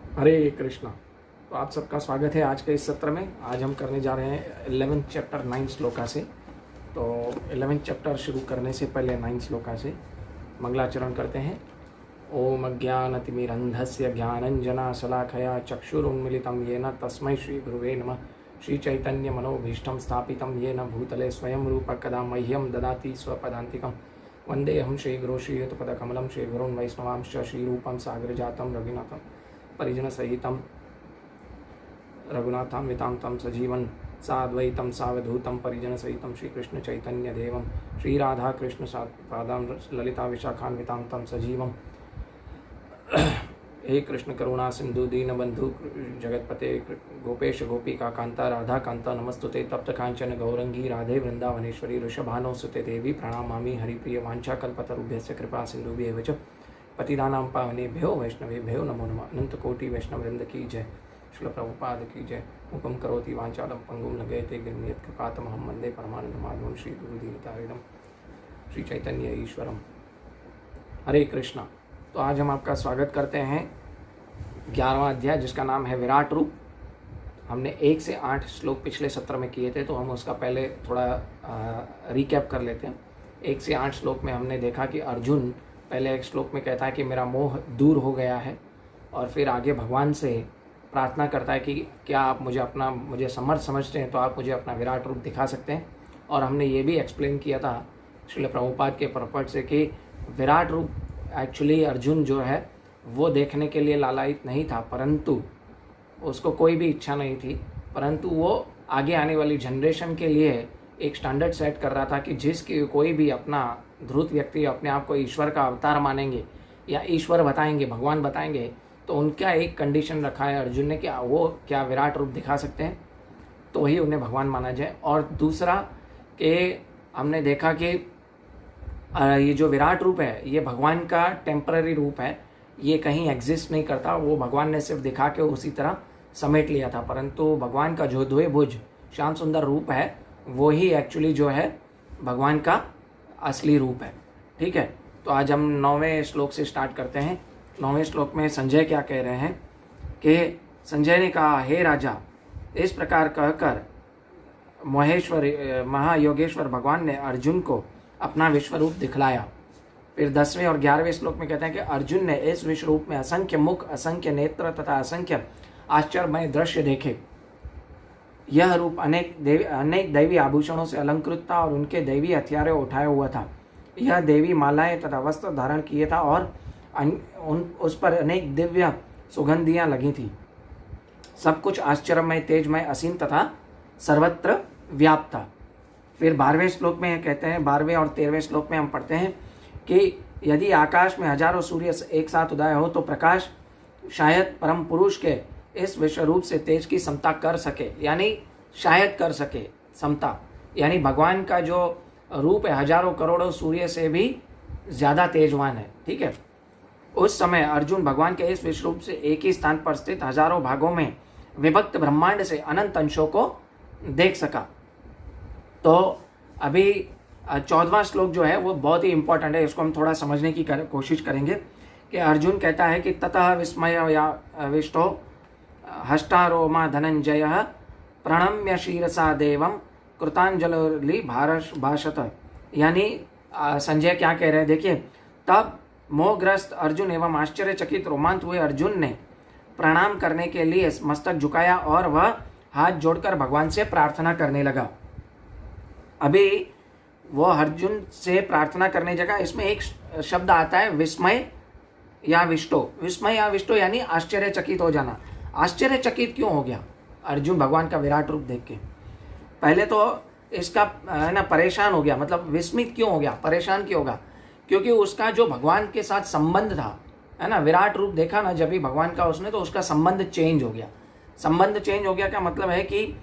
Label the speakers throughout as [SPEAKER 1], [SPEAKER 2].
[SPEAKER 1] हरे कृष्णा। तो आप सबका स्वागत है आज के इस सत्र में। आज हम करने जा रहे हैं 11th चैप्टर 9 श्लोका से। तो 11th चैप्टर शुरू करने से पहले 9 श्लोका से मंगलाचरण करते हैं। ओम अज्ञानतिमिरन्धस्य ज्ञानञ्जनशलाकया चक्षुरुन्मीलितं येन तस्मै श्रीगुरुवे नमः। श्रीचैतन्यमनोभीष्टं स्थापितं येन भूतले स्वयं रूप कदा मह्यं ददाति स्वपदान्तिकं। वन्देऽहं श्रीगुरो श्रीयुतपदकमलं श्रीगुरुन् वैष्णवांश्च श्रीरूपं सागरजातं रघुनाथं परिजनसहितं रघुनाथं वितांतं सजीवन साद्वैतं सावधूतं परिजनसहितं श्रीकृष्णचैतन्यदेवं श्रीराधाकृष्णपादां ललिता विशाखान्वितांतं सजीवं। हे कृष्ण करुणा सिंधु दीनबंधु जगतपते गोपेश गोपिका कांता राधा कांता नमस्तुते तप्त कांचन गौरंगी राधे वृंदावनेश्वरी ऋषभानुसुते देवी प्रणमामि हरिप्रिय वाञ्छाकल्पतरुभ्यश्च कृपा सिंधुभ्येव च पतितानां पावनेभ्यो वैष्णवेभ्यो नमो नमः। अनंत कोटि वैष्णववृंद की जय। श्रील प्रभुपाद की जय। मुखम करोति वाञ्छालं पंगुं लंघयते गिरियत् कृपातमहं वन्दे परमानन्दमाधवं श्री गुरुदीनतारिणं श्री चैतन्य ईश्वरम। हरे कृष्णा। तो आज हम आपका स्वागत करते हैं 11वां अध्याय जिसका नाम है विराट रूप। हमने 1 से 8 श्लोक पिछले सत्र में किए थे, तो हम उसका पहले थोड़ा रिकैप कर लेते हैं। 1 से 8 श्लोक में हमने देखा कि अर्जुन पहले एक श्लोक में कहता है कि मेरा मोह दूर हो गया है, और फिर आगे भगवान से प्रार्थना करता है कि क्या आप मुझे समर्थ समझते हैं तो आप मुझे अपना विराट रूप दिखा सकते हैं। और हमने ये भी एक्सप्लेन किया था श्रील प्रभुपाद के परपट से कि विराट रूप एक्चुअली अर्जुन जो है वो देखने के लिए लालायित नहीं था, परंतु उसको कोई भी इच्छा नहीं थी, परंतु वो आगे आने वाली जनरेशन के लिए एक स्टैंडर्ड सेट कर रहा था कि जिसकी कोई भी अपना ध्रुत व्यक्ति अपने आप को ईश्वर का अवतार मानेंगे या ईश्वर बताएंगे, भगवान बताएंगे, तो उनका एक कंडीशन रखा है अर्जुन ने कि वो क्या विराट रूप दिखा सकते हैं, तो वही उन्हें भगवान माना जाए। और दूसरा कि हमने देखा कि ये जो विराट रूप है ये भगवान का टेम्पररी रूप है, ये कहीं एग्जिस्ट नहीं करता, वो भगवान ने सिर्फ दिखा के उसी तरह समेट लिया था। परंतु भगवान का जो द्विभुज श्याम सुंदर रूप है वो ही एक्चुअली जो है भगवान का असली रूप है। ठीक है, तो आज हम 9वें श्लोक से स्टार्ट करते हैं। 9वें श्लोक में संजय क्या कह रहे हैं कि संजय ने कहा, हे राजा, इस प्रकार कहकर महायोगेश्वर भगवान ने अर्जुन को अपना विश्व रूप दिखलाया। फिर 10वें और 11वें श्लोक में कहते हैं कि अर्जुन ने इस विश्व रूप में असंख्य मुख, असंख्य नेत्र तथा असंख्य आश्चर्यमय दृश्य देखे। यह रूप अनेक दैवी आभूषणों से अलंकृत था और उनके दैवी हथियारे उठाए हुआ था। यह देवी मालाएं तथा वस्त्र धारण किए था और उस पर अनेक दिव्य सुगंधियां लगी थी। सब कुछ आश्चर्यमय, तेजमय, असीम तथा सर्वत्र व्याप्त था। फिर 12वें श्लोक में कहते हैं, 12वें और 13वें श्लोक में हम पढ़ते हैं कि यदि आकाश में हजारों सूर्य एक साथ उदय हो तो प्रकाश शायद परम पुरुष के इस विश्व रूप से तेज की समता कर सके, यानी शायद कर सके समता, यानी भगवान का जो रूप है हजारों करोड़ों सूर्य से भी ज़्यादा तेजवान है। ठीक है, उस समय अर्जुन भगवान के इस विश्व रूप से एक ही स्थान पर स्थित हजारों भागों में विभक्त ब्रह्मांड से अनंत अंशों को देख सका। तो अभी 14वां श्लोक जो है वो बहुत ही इंपॉर्टेंट है, इसको हम थोड़ा समझने की कोशिश करेंगे कि अर्जुन कहता है कि ततः विस्मय विष्टो हष्टारोमा धनंजय प्रणम्य शीरसा देवम कृतांजलि भाषत। यानी संजय क्या कह रहे हैं, देखिए, तब मोहग्रस्त अर्जुन एवं आश्चर्यचकित रोमांच हुए अर्जुन ने प्रणाम करने के लिए मस्तक झुकाया और वह हाथ जोड़कर भगवान से प्रार्थना करने लगा। अभी वो अर्जुन से प्रार्थना करने जगह इसमें एक शब्द आता है विस्मय या विष्टो। विस्मय या विष्टो यानी आश्चर्यचकित हो जाना। आश्चर्यचकित क्यों हो गया अर्जुन भगवान का विराट रूप देख के? पहले तो इसका है ना परेशान हो गया, मतलब विस्मित क्यों हो गया, परेशान क्यों होगा? क्योंकि उसका जो भगवान के साथ संबंध था, है ना, विराट रूप देखा ना जब भी भगवान का उसने, तो उसका संबंध चेंज हो गया। संबंध चेंज हो गया का मतलब है कि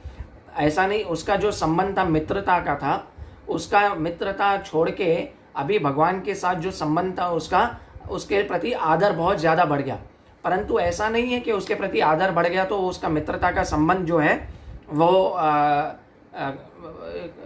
[SPEAKER 1] ऐसा नहीं, उसका जो संबंध था मित्रता का था, उसका मित्रता छोड़ के अभी भगवान के साथ जो संबंध था उसके प्रति आदर बहुत ज़्यादा बढ़ गया। परंतु ऐसा नहीं है कि उसके प्रति आदर बढ़ गया तो उसका मित्रता का संबंध जो है वो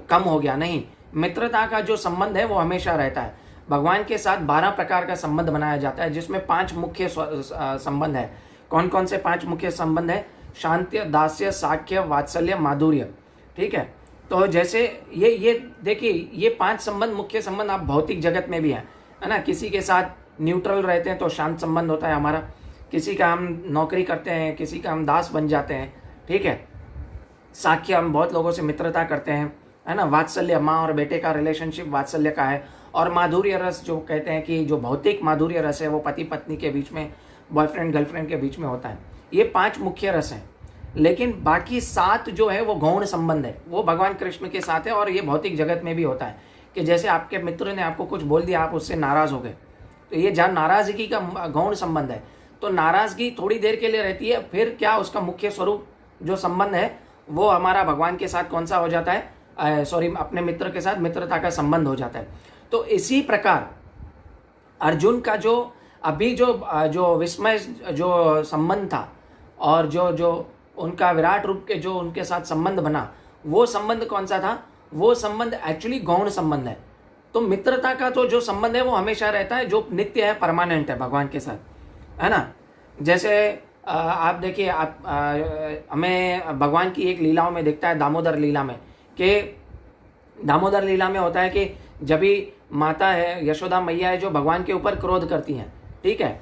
[SPEAKER 1] कम हो गया, नहीं। मित्रता का जो संबंध है वो हमेशा रहता है। भगवान के साथ 12 प्रकार का संबंध बनाया जाता है, जिसमें 5 मुख्य संबंध है। कौन कौन से 5 मुख्य संबंध है? शांत्य, दास्य, साख्य, वात्सल्य, माधुर्य। ठीक है, तो जैसे ये देखिए, ये 5 संबंध, मुख्य संबंध आप भौतिक जगत में भी है ना। किसी के साथ न्यूट्रल रहते हैं तो शांत संबंध होता है हमारा, किसी का हम नौकरी करते हैं, किसी का हम दास बन जाते हैं। ठीक है, साख्य, हम बहुत लोगों से मित्रता करते हैं, है ना। वात्सल्य, माँ और बेटे का रिलेशनशिप वात्सल्य का है। और माधुर्य रस, जो कहते हैं कि जो भौतिक माधुर्य रस है वो पति पत्नी के बीच में, बॉयफ्रेंड गर्लफ्रेंड के बीच में होता है। ये 5 मुख्य रस हैं। लेकिन बाकी 7 जो है वो गौण संबंध है, वो भगवान कृष्ण के साथ है। और ये भौतिक जगत में भी होता है कि जैसे आपके मित्र ने आपको कुछ बोल दिया, आप उससे नाराज हो गए, तो ये जहाँ नाराजगी का गौण संबंध है। तो नाराजगी थोड़ी देर के लिए रहती है, फिर क्या उसका मुख्य स्वरूप जो संबंध है वो हमारा भगवान के साथ कौन सा हो जाता है? अपने मित्र के साथ मित्रता का संबंध हो जाता है। तो इसी प्रकार अर्जुन का जो अभी जो विस्मय जो संबंध था, और जो उनका विराट रूप के जो उनके साथ संबंध बना, वो संबंध कौन सा था? वो संबंध एक्चुअली गौण संबंध है। तो मित्रता का तो जो संबंध है वो हमेशा रहता है, जो नित्य है, परमानेंट है भगवान के साथ, है ना। जैसे आप देखिए, आप हमें भगवान की एक लीलाओं में दिखता है, दामोदर लीला में, कि दामोदर लीला में होता है कि जब भी माता है, यशोदा मैया है, जो भगवान के ऊपर क्रोध करती हैं, ठीक है,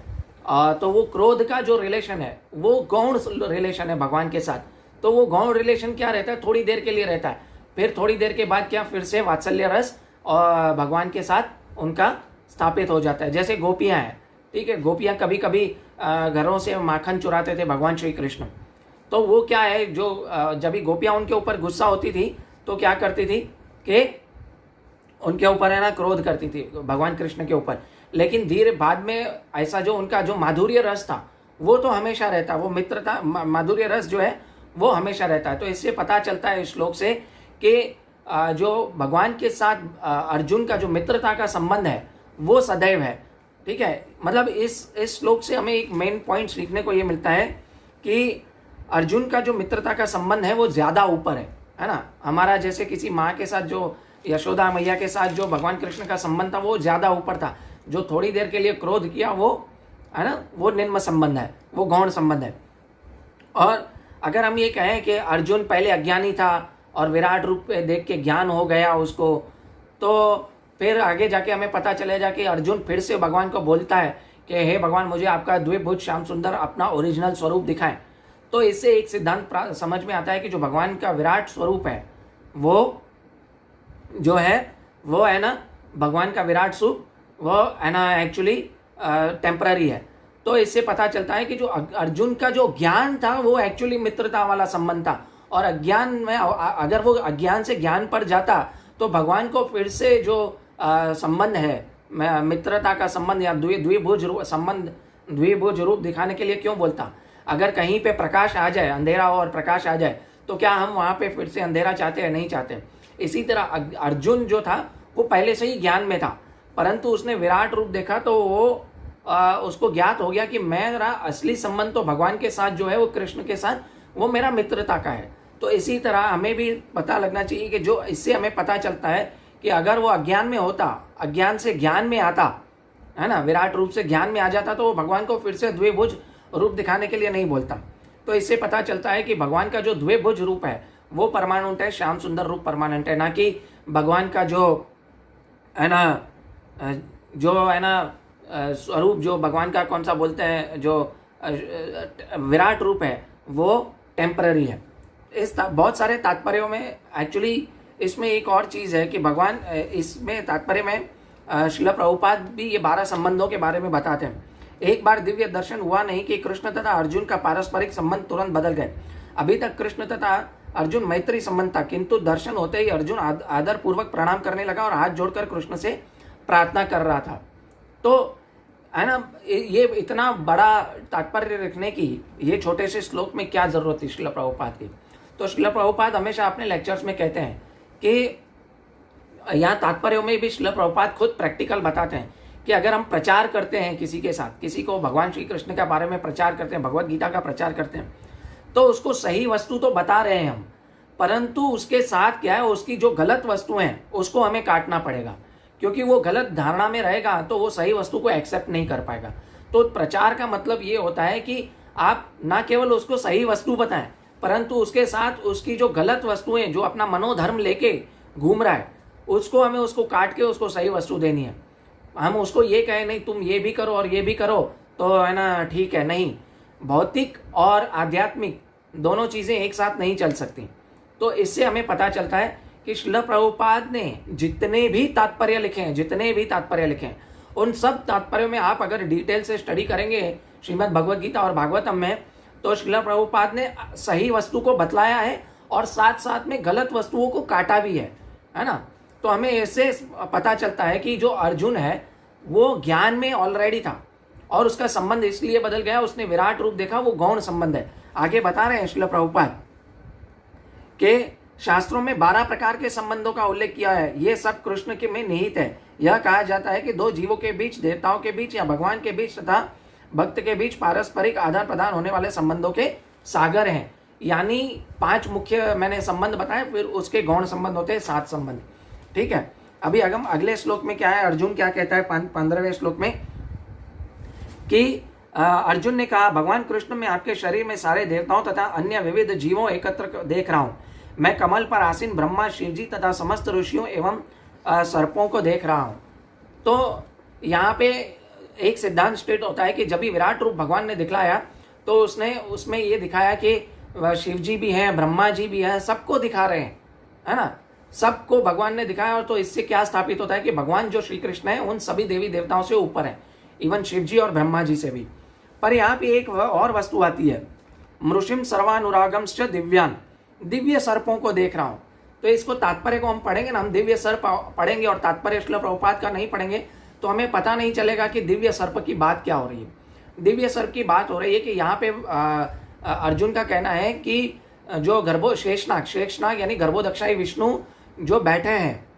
[SPEAKER 1] तो वो क्रोध का जो रिलेशन है वो गौण रिलेशन है भगवान के साथ। तो वो गौण रिलेशन क्या रहता है? थोड़ी देर के लिए रहता है, फिर थोड़ी देर के बाद क्या, फिर से वात्सल्य रस और भगवान के साथ उनका स्थापित हो जाता है। जैसे गोपियां हैं, ठीक है, गोपियां कभी कभी घरों से माखन चुराते थे भगवान श्री कृष्ण। तो वो क्या है, जो जब भी गोपियां उनके ऊपर गुस्सा होती थी तो क्या करती थी कि उनके ऊपर है ना क्रोध करती थी भगवान कृष्ण के ऊपर। लेकिन धीरे बाद में ऐसा जो उनका जो माधुर्य रस था वो तो हमेशा रहता, वो मित्रता माधुर्य रस जो है वो हमेशा रहता है। तो इससे पता चलता है इस श्लोक से कि जो भगवान के साथ अर्जुन का जो मित्रता का संबंध है वो सदैव है। ठीक है, मतलब इस श्लोक से हमें एक मेन पॉइंट सीखने को ये मिलता है कि अर्जुन का जो मित्रता का संबंध है वो ज़्यादा ऊपर है ना। हमारा जैसे किसी माँ के साथ, जो यशोदा मैया के साथ जो भगवान कृष्ण का संबंध था वो ज़्यादा ऊपर था। जो थोड़ी देर के लिए क्रोध किया वो है ना, वो निम्न संबंध है, वो गौण संबंध है। और अगर हम ये कहें कि अर्जुन पहले अज्ञानी था और विराट रूप पे देख के ज्ञान हो गया उसको, तो फिर आगे जाके हमें पता चलेगा कि अर्जुन फिर से भगवान को बोलता है कि हे भगवान, मुझे आपका द्विभुज श्याम सुंदर अपना ओरिजिनल स्वरूप दिखाएं। तो इससे एक सिद्धांत समझ में आता है कि जो भगवान का विराट स्वरूप है वो जो है वो है ना, भगवान का विराट स्वरूप वो है ना एक्चुअली टेम्पररी है। तो इससे पता चलता है कि जो अर्जुन का जो ज्ञान था वो एक्चुअली मित्रता वाला संबंध था। और अज्ञान में अगर वो अज्ञान से ज्ञान पर जाता तो भगवान को फिर से जो संबंध है मित्रता का संबंध या द्विभुज संबंध, द्विभुज रूप दिखाने के लिए क्यों बोलता? अगर कहीं पे प्रकाश आ जाए, अंधेरा हो और प्रकाश आ जाए, तो क्या हम वहाँ पे फिर से अंधेरा चाहते हैं? नहीं चाहते। इसी तरह अर्जुन जो था वो पहले से ही ज्ञान में था, परंतु उसने विराट रूप देखा तो वो उसको ज्ञात हो गया कि मेरा असली संबंध तो भगवान के साथ जो है वो कृष्ण के साथ, वो मेरा मित्रता का है। तो इसी तरह हमें भी पता लगना चाहिए कि जो इससे हमें पता चलता है कि अगर वो अज्ञान में होता, अज्ञान से ज्ञान में आता, है ना, विराट रूप से ज्ञान में आ जाता, तो वो भगवान को फिर से द्विभुज रूप दिखाने के लिए नहीं बोलता। तो इससे पता चलता है कि भगवान का जो द्विभुज रूप है वो परमानेंट है, श्याम सुंदर रूप परमानेंट है, ना कि भगवान का जो है ना स्वरूप, जो भगवान का कौन सा बोलते हैं, जो विराट रूप है वो टेम्पररी है। इस बहुत सारे तात्पर्यों में एक्चुअली इसमें एक और चीज़ है कि भगवान इसमें तात्पर्य में श्रील प्रभुपाद भी ये 12 संबंधों के बारे में बताते हैं। एक बार दिव्य दर्शन हुआ नहीं कि कृष्ण तथा अर्जुन का पारस्परिक संबंध तुरंत बदल गए। अभी तक कृष्ण तथा अर्जुन मैत्री संबंध था, किंतु दर्शन होते ही अर्जुन आदर पूर्वक प्रणाम करने लगा और हाथ जोड़कर कृष्ण से प्रार्थना कर रहा था। तो है ना, ये इतना बड़ा तात्पर्य रखने की ये छोटे से श्लोक में क्या जरूरत थी श्रील प्रभुपाद की? तो श्रील प्रभुपाद हमेशा अपने लेक्चर्स में कहते हैं कि यहाँ तात्पर्यों में भी श्रील प्रभुपाद खुद प्रैक्टिकल बताते हैं कि अगर हम प्रचार करते हैं किसी के साथ, किसी को भगवान श्री कृष्ण के बारे में प्रचार करते हैं, भगवत गीता का प्रचार करते हैं, तो उसको सही वस्तु तो बता रहे हैं हम, परंतु उसके साथ क्या है, उसकी जो गलत वस्तु हैं उसको हमें काटना पड़ेगा, क्योंकि वो गलत धारणा में रहेगा तो वो सही वस्तु को एक्सेप्ट नहीं कर पाएगा। तो प्रचार का मतलब ये होता है कि आप ना केवल उसको सही वस्तु बताएं, परंतु उसके साथ उसकी जो गलत वस्तुएं, जो अपना मनोधर्म लेके घूम रहा है, उसको काट के उसको सही वस्तु देनी है। हम उसको ये कहें नहीं तुम ये भी करो और ये भी करो तो है ना ठीक है, नहीं, भौतिक और आध्यात्मिक दोनों चीज़ें एक साथ नहीं चल सकती। तो इससे हमें पता चलता है कि श्रील प्रभुपाद ने जितने भी तात्पर्य लिखे हैं उन सब तात्पर्यों में आप अगर डिटेल से स्टडी करेंगे श्रीमद् भगवद गीता और भागवतम में, तो श्रील प्रभुपाद ने सही वस्तु को बतलाया है और साथ साथ में गलत वस्तुओं को काटा भी है ना। तो हमें इससे पता चलता है कि जो अर्जुन है वो ज्ञान में ऑलरेडी था और उसका संबंध इसलिए बदल गया, उसने विराट रूप देखा, वो गौण संबंध है। आगे बता रहे हैं श्रील प्रभुपाद के शास्त्रों में 12 प्रकार के संबंधों का उल्लेख किया है, ये सब कृष्ण के में निहित है। यह कहा जाता है कि दो जीवों के बीच, देवताओं के बीच या भगवान के बीच तथा भक्त के बीच पारस्परिक आदान प्रदान होने वाले संबंधों के सागर हैं। यानी 5 मुख्य मैंने संबंध बताए, फिर उसके गौण संबंध होते हैं 7 संबंध। ठीक है, अभी हम अगले श्लोक में क्या है, अर्जुन क्या कहता है 15वें श्लोक में कि अर्जुन ने कहा, भगवान कृष्ण में आपके शरीर में सारे देवताओं तथा अन्य विविध जीवों एकत्र देख रहा हूं। मैं कमल पर आसीन ब्रह्मा, शिवजी तथा समस्त ऋषियों एवं सर्पों को देख रहा हूं। तो यहाँ पे एक सिद्धांत स्टेट होता है कि जब भी विराट रूप भगवान ने दिखलाया तो उसने उसमें ये दिखाया कि शिवजी भी हैं, ब्रह्मा जी भी हैं, सबको दिखा रहे हैं, है ना, सबको भगवान ने दिखाया। और तो इससे क्या स्थापित होता है कि भगवान जो श्री कृष्ण है उन सभी देवी देवताओं से ऊपर है, इवन शिव जी और ब्रह्मा जी से भी। पर यहाँ पे एक और वस्तु आती है, मृषिम सर्वानुरागम्श्च दिव्यान, दिव्य सर्पों को देख रहा हूँ। तो इसको तात्पर्य को हम पढ़ेंगे ना, हम दिव्य सर्प पढ़ेंगे और तात्पर्य श्रील प्रभुपाद का नहीं पढ़ेंगे तो हमें पता नहीं चलेगा कि दिव्य सर्प की बात क्या हो रही है। दिव्य सर्प की बात हो रही है कि यहाँ पे अर्जुन का कहना है कि जो शेषनाग यानी गर्भोदक्षाई विष्णु जो बैठे हैं,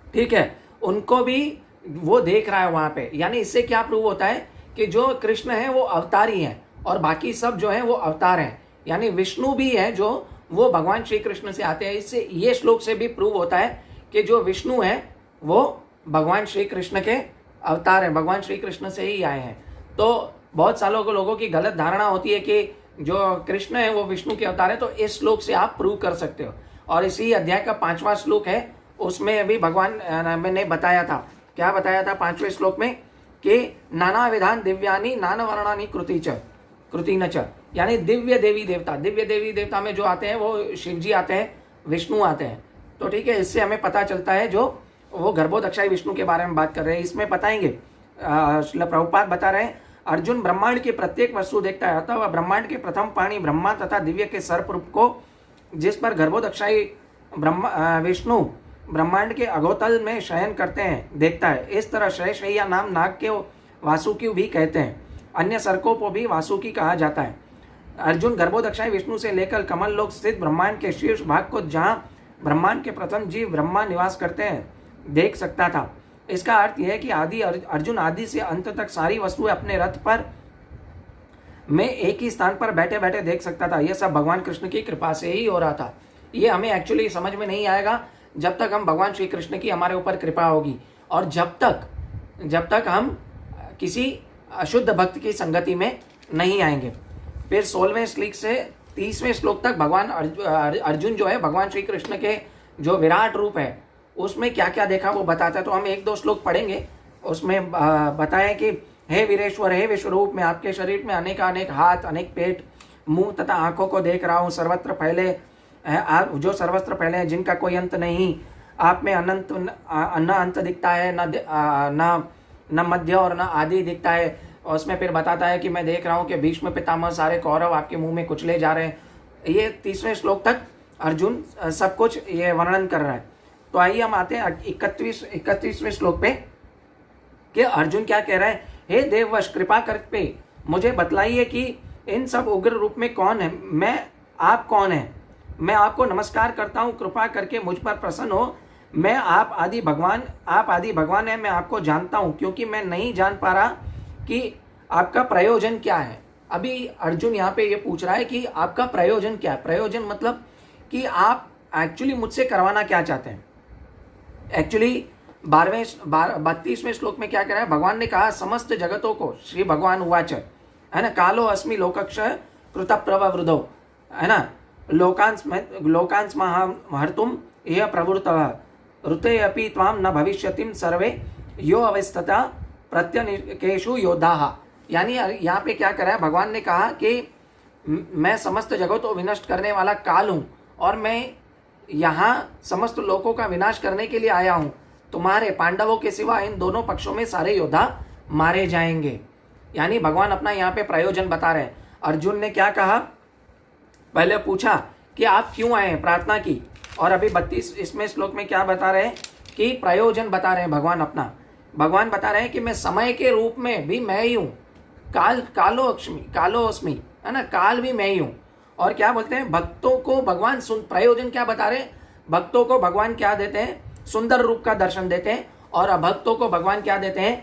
[SPEAKER 1] ठीक है, उनको भी वो देख रहा है वहां पे। यानी इससे क्या प्रूव होता है कि जो कृष्ण है वो अवतारी है और बाकी सब जो है वो अवतार हैं। यानी विष्णु भी है जो वो भगवान श्री कृष्ण से आते हैं। इससे ये श्लोक से भी प्रूव होता है कि जो विष्णु है वो भगवान श्री कृष्ण के अवतार हैं, भगवान श्री कृष्ण से ही आए हैं। तो बहुत सालों को लोगों की गलत धारणा होती है कि जो कृष्ण है वो विष्णु के अवतार है, तो इस श्लोक से आप प्रूव कर सकते हो। और इसी अध्याय का 5वां श्लोक है, उसमें अभी भगवान मैंने बताया था, क्या बताया था 5वें श्लोक में कि नाना विधान दिव्यानी नाना वर्णानी कृति न च, यानी दिव्य देवी देवता में जो आते हैं वो शिव जी आते हैं, विष्णु आते हैं। तो ठीक है, इससे हमें पता चलता है जो वो गर्भोदक्षाई विष्णु के बारे में बात कर रहे हैं। इसमें बताएंगे श्रील प्रभुपाद बता रहे हैं, अर्जुन ब्रह्मांड की प्रत्येक वस्तु देखता है, अतः वह ब्रह्मांड के प्रथम प्राणी ब्रह्मा तथा दिव्य के सर्प रूप को, जिस पर गर्भोदक्षाई विष्णु ब्रह्मांड के अगोतल में शयन करते हैं, देखता है। इस तरह शयशय्या नाम नाग के वासुकी भी कहते हैं, अन्य सर्पों को भी वासुकी कहा जाता है। अर्जुन गर्भोदक्षाई विष्णु से लेकर कमल लोक स्थित ब्रह्मांड के शीर्ष भाग को, जहां ब्रह्मांड के प्रथम जीव ब्रह्मा निवास करते हैं, देख सकता था। इसका अर्थ यह है कि अर्जुन आदि से अंत तक सारी वस्तुएं अपने रथ पर में एक ही स्थान पर बैठे बैठे देख सकता था। यह सब भगवान कृष्ण की कृपा से ही हो रहा था। ये हमें एक्चुअली समझ में नहीं आएगा जब तक हम भगवान श्री कृष्ण की हमारे ऊपर कृपा होगी, और जब तक हम किसी अशुद्ध भक्त की संगति में नहीं आएंगे। फिर 16वें श्लोक से 30वें श्लोक तक भगवान अर्जुन जो है भगवान श्री कृष्ण के जो विराट रूप है उसमें क्या क्या देखा वो बताता है। तो हम 1-2 श्लोक पढ़ेंगे, उसमें बताया कि हे वीरेश्वर, हे विश्वरूप, मैं आपके शरीर में अनेक हाथ, अनेक पेट, मुंह तथा आंखों को देख रहा हूँ। सर्वत्र फैले आप जो सर्वत्र फैले हैं, जिनका कोई अंत नहीं। आप में अनंत न अंत दिखता है, न मध्य और न आदि दिखता है। और उसमें फिर बताता है कि मैं देख रहा हूँ कि भीष्म पितामह सारे कौरव आपके मुंह में कुचले जा रहे हैं। ये 30वें श्लोक तक अर्जुन सब कुछ ये वर्णन कर रहा है। तो आइए हम आते हैं 31वें श्लोक पे कि अर्जुन क्या कह रहा है, हे देववश, कृपा करके मुझे बतलाइए कि इन सब उग्र रूप में कौन है, आप कौन हैं। मैं आपको नमस्कार करता हूँ, कृपा करके मुझ पर प्रसन्न हो। मैं आप आदि भगवान है, मैं आपको जानता हूँ, क्योंकि मैं नहीं जान पा रहा कि आपका प्रयोजन क्या है। अभी अर्जुन यहाँ पे ये पूछ रहा है कि आपका प्रयोजन क्या है। प्रयोजन मतलब कि आप एक्चुअली मुझसे करवाना क्या चाहते हैं। एक्चुअली 32वें श्लोक में क्या कह रहा है, भगवान ने कहा समस्त जगतों को, श्री भगवान उवाच, है ना, कालो अस्मि लोकक्ष कृत प्रवृद्धो, है ना, लोकांस महर्तुम यह प्रवृत्तः ऋते अपि त्वाम न भविष्यतिम सर्वे यो अवस्थता प्रत्यनिकेषु योद्धाः। यानी यहाँ पे क्या करा है, भगवान ने कहा कि मैं समस्त जगत को विनष्ट करने वाला काल हूँ और मैं यहाँ समस्त लोगों का विनाश करने के लिए आया हूँ। तुम्हारे पांडवों के सिवा इन दोनों पक्षों में सारे योद्धा मारे जाएंगे। यानी भगवान अपना यहाँ पे प्रयोजन बता रहे हैं। अर्जुन ने क्या कहा, पहले पूछा कि आप क्यों आए हैं, प्रार्थना की, और अभी 32वें श्लोक में क्या बता रहे हैं कि प्रयोजन बता रहे हैं भगवान अपना। भगवान बता रहे हैं कि मैं समय के रूप में भी मैं ही हूँ, कालो अस्मि, है ना, काल भी मैं ही हूँ। और क्या बोलते हैं, भक्तों को भगवान प्रयोजन क्या बता रहे हैं, भक्तों को भगवान क्या देते हैं, सुंदर रूप का दर्शन देते हैं, और अभक्तों को भगवान क्या देते हैं,